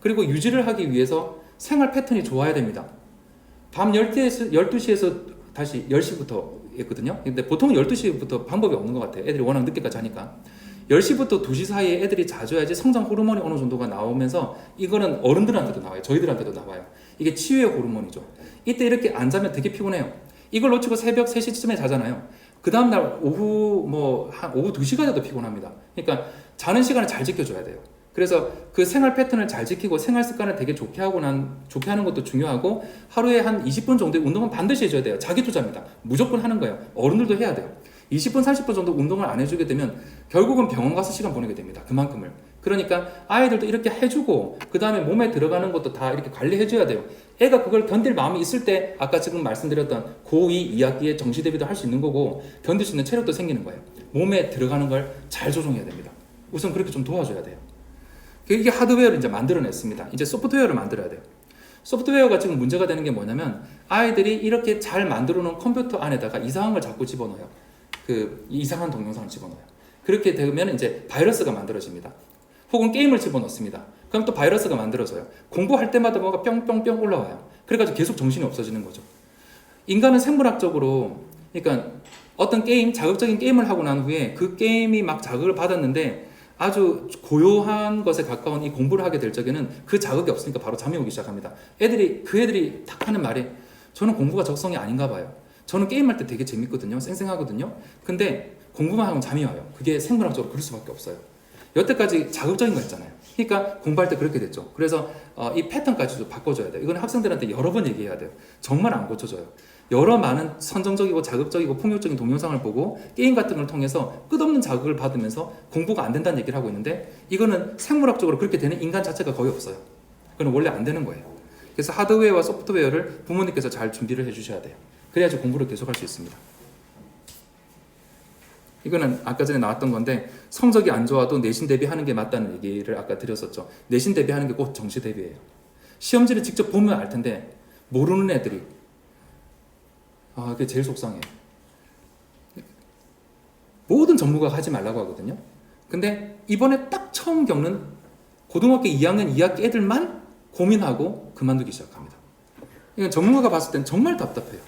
Speaker 1: 그리고 유지를 하기 위해서 생활 패턴이 좋아야 됩니다. 밤 12시에서 다시 10시부터 했거든요. 근데 보통 12시부터 방법이 없는 것 같아요. 애들이 워낙 늦게까지 하니까. 10시부터 2시 사이에 애들이 자줘야지 성장 호르몬이 어느 정도가 나오면서 이거는 어른들한테도 나와요. 저희들한테도 나와요. 이게 치유의 호르몬이죠. 이때 이렇게 안 자면 되게 피곤해요. 이걸 놓치고 새벽 3시쯤에 자잖아요. 그 다음날 오후 2시가 돼도 피곤합니다. 그러니까 자는 시간을 잘 지켜줘야 돼요. 그래서 그 생활 패턴을 잘 지키고 생활 습관을 되게 좋게 하는 것도 중요하고 하루에 한 20분 정도의 운동은 반드시 해줘야 돼요. 자기 투자입니다. 무조건 하는 거예요. 어른들도 해야 돼요. 20분, 30분 정도 운동을 안 해주게 되면 결국은 병원 가서 시간 보내게 됩니다. 그만큼을. 그러니까 아이들도 이렇게 해주고 그 다음에 몸에 들어가는 것도 다 이렇게 관리해줘야 돼요. 애가 그걸 견딜 마음이 있을 때 아까 지금 말씀드렸던 고2, 2학기에 정시 대비도 할 수 있는 거고 견딜 수 있는 체력도 생기는 거예요. 몸에 들어가는 걸 잘 조종해야 됩니다. 우선 그렇게 좀 도와줘야 돼요. 이게 하드웨어를 이제 만들어냈습니다. 이제 소프트웨어를 만들어야 돼요. 소프트웨어가 지금 문제가 되는 게 뭐냐면 아이들이 이렇게 잘 만들어 놓은 컴퓨터 안에다가 이상한 걸 자꾸 집어넣어요. 그 이상한 동영상을 집어넣어요. 그렇게 되면 이제 바이러스가 만들어집니다. 혹은 게임을 집어넣습니다. 그럼 또 바이러스가 만들어져요. 공부할 때마다 뭐가 뿅뿅뿅 올라와요. 그래가지고 계속 정신이 없어지는 거죠. 인간은 생물학적으로 그러니까 어떤 게임, 자극적인 게임을 하고 난 후에 그 게임이 막 자극을 받았는데 아주 고요한 것에 가까운 이 공부를 하게 될 적에는 그 자극이 없으니까 바로 잠이 오기 시작합니다. 그 애들이 딱 하는 말이 저는 공부가 적성이 아닌가 봐요. 저는 게임할 때 되게 재밌거든요. 쌩쌩하거든요. 근데 공부만 하면 잠이 와요. 그게 생물학적으로 그럴 수밖에 없어요. 여태까지 자극적인 거 했잖아요. 그러니까 공부할 때 그렇게 됐죠. 그래서 이 패턴까지도 바꿔줘야 돼요. 이건 학생들한테 여러 번 얘기해야 돼요. 정말 안 고쳐져요. 여러 많은 선정적이고 자극적이고 폭력적인 동영상을 보고 게임 같은 걸 통해서 끝없는 자극을 받으면서 공부가 안 된다는 얘기를 하고 있는데 이거는 생물학적으로 그렇게 되는 인간 자체가 거의 없어요. 그건 원래 안 되는 거예요. 그래서 하드웨어와 소프트웨어를 부모님께서 잘 준비를 해주셔야 돼요. 그래야지 공부를 계속할 수 있습니다. 이거는 아까 전에 나왔던 건데 성적이 안 좋아도 내신 대비하는 게 맞다는 얘기를 아까 드렸었죠. 내신 대비하는 게 곧 정시 대비예요. 시험지를 직접 보면 알 텐데 모르는 애들이 그게 제일 속상해요. 모든 전문가가 하지 말라고 하거든요. 근데 이번에 딱 처음 겪는 고등학교 2학년 2학기 애들만 고민하고 그만두기 시작합니다. 이건 전문가가 봤을 땐 정말 답답해요.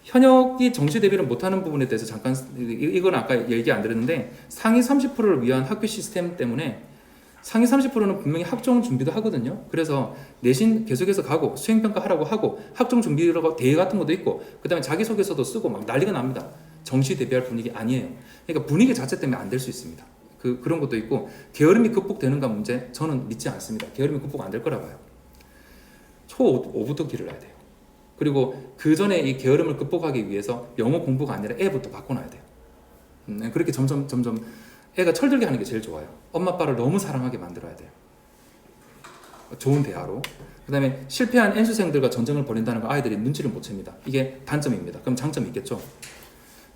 Speaker 1: 현역이 정시 대비를 못하는 부분에 대해서 잠깐 이건 아까 얘기 안 드렸는데 상위 30%를 위한 학교 시스템 때문에 상위 30%는 분명히 학종 준비도 하거든요. 그래서 내신 계속해서 가고 수행평가 하라고 하고 학종 준비라고 대회 같은 것도 있고 그 다음에 자기소개서도 쓰고 막 난리가 납니다. 정시 대비할 분위기 아니에요. 그러니까 분위기 자체 때문에 안 될 수 있습니다. 그런 것도 있고 게으름이 극복되는가 문제 저는 믿지 않습니다. 게으름이 극복 안 될 거라 봐요. 초5부터 길을 놔야 돼요. 그리고 그 전에 이 게으름을 극복하기 위해서 영어 공부가 아니라 애부터 바꿔놔야 돼요. 그렇게 점점 애가 철들게 하는 게 제일 좋아요. 엄마 아빠를 너무 사랑하게 만들어야 돼요. 좋은 대화로. 그 다음에 실패한 N수생들과 전쟁을 벌인다는 거 아이들이 눈치를 못 챕니다. 이게 단점입니다. 그럼 장점이 있겠죠.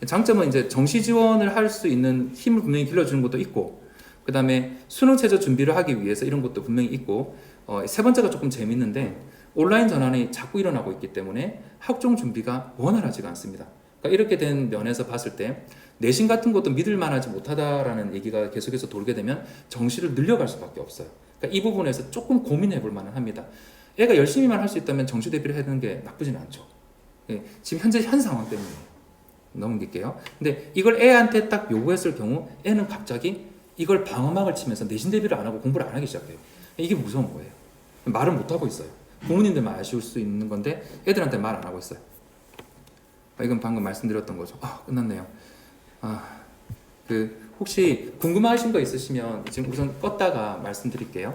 Speaker 1: 장점은 이제 정시 지원을 할 수 있는 힘을 분명히 길러주는 것도 있고 그 다음에 수능 최저 준비를 하기 위해서 이런 것도 분명히 있고 세 번째가 조금 재밌는데 온라인 전환이 자꾸 일어나고 있기 때문에 학종 준비가 원활하지가 않습니다. 그러니까 이렇게 된 면에서 봤을 때 내신 같은 것도 믿을 만하지 못하다라는 얘기가 계속해서 돌게 되면 정시를 늘려갈 수밖에 없어요. 그러니까 이 부분에서 조금 고민해 볼 만은 합니다. 애가 열심히만 할 수 있다면 정시 대비를 해야 되는 게 나쁘지는 않죠. 지금 현재 현 상황 때문에 넘길게요. 근데 이걸 애한테 딱 요구했을 경우 애는 갑자기 이걸 방어막을 치면서 내신 대비를 안 하고 공부를 안 하기 시작해요. 이게 무서운 거예요. 말을 못 하고 있어요. 부모님들만 아쉬울 수 있는 건데 애들한테 말 안 하고 있어요. 이건 방금 말씀드렸던 거죠. 끝났네요. 혹시 궁금하신 거 있으시면 지금 우선 껐다가 말씀드릴게요.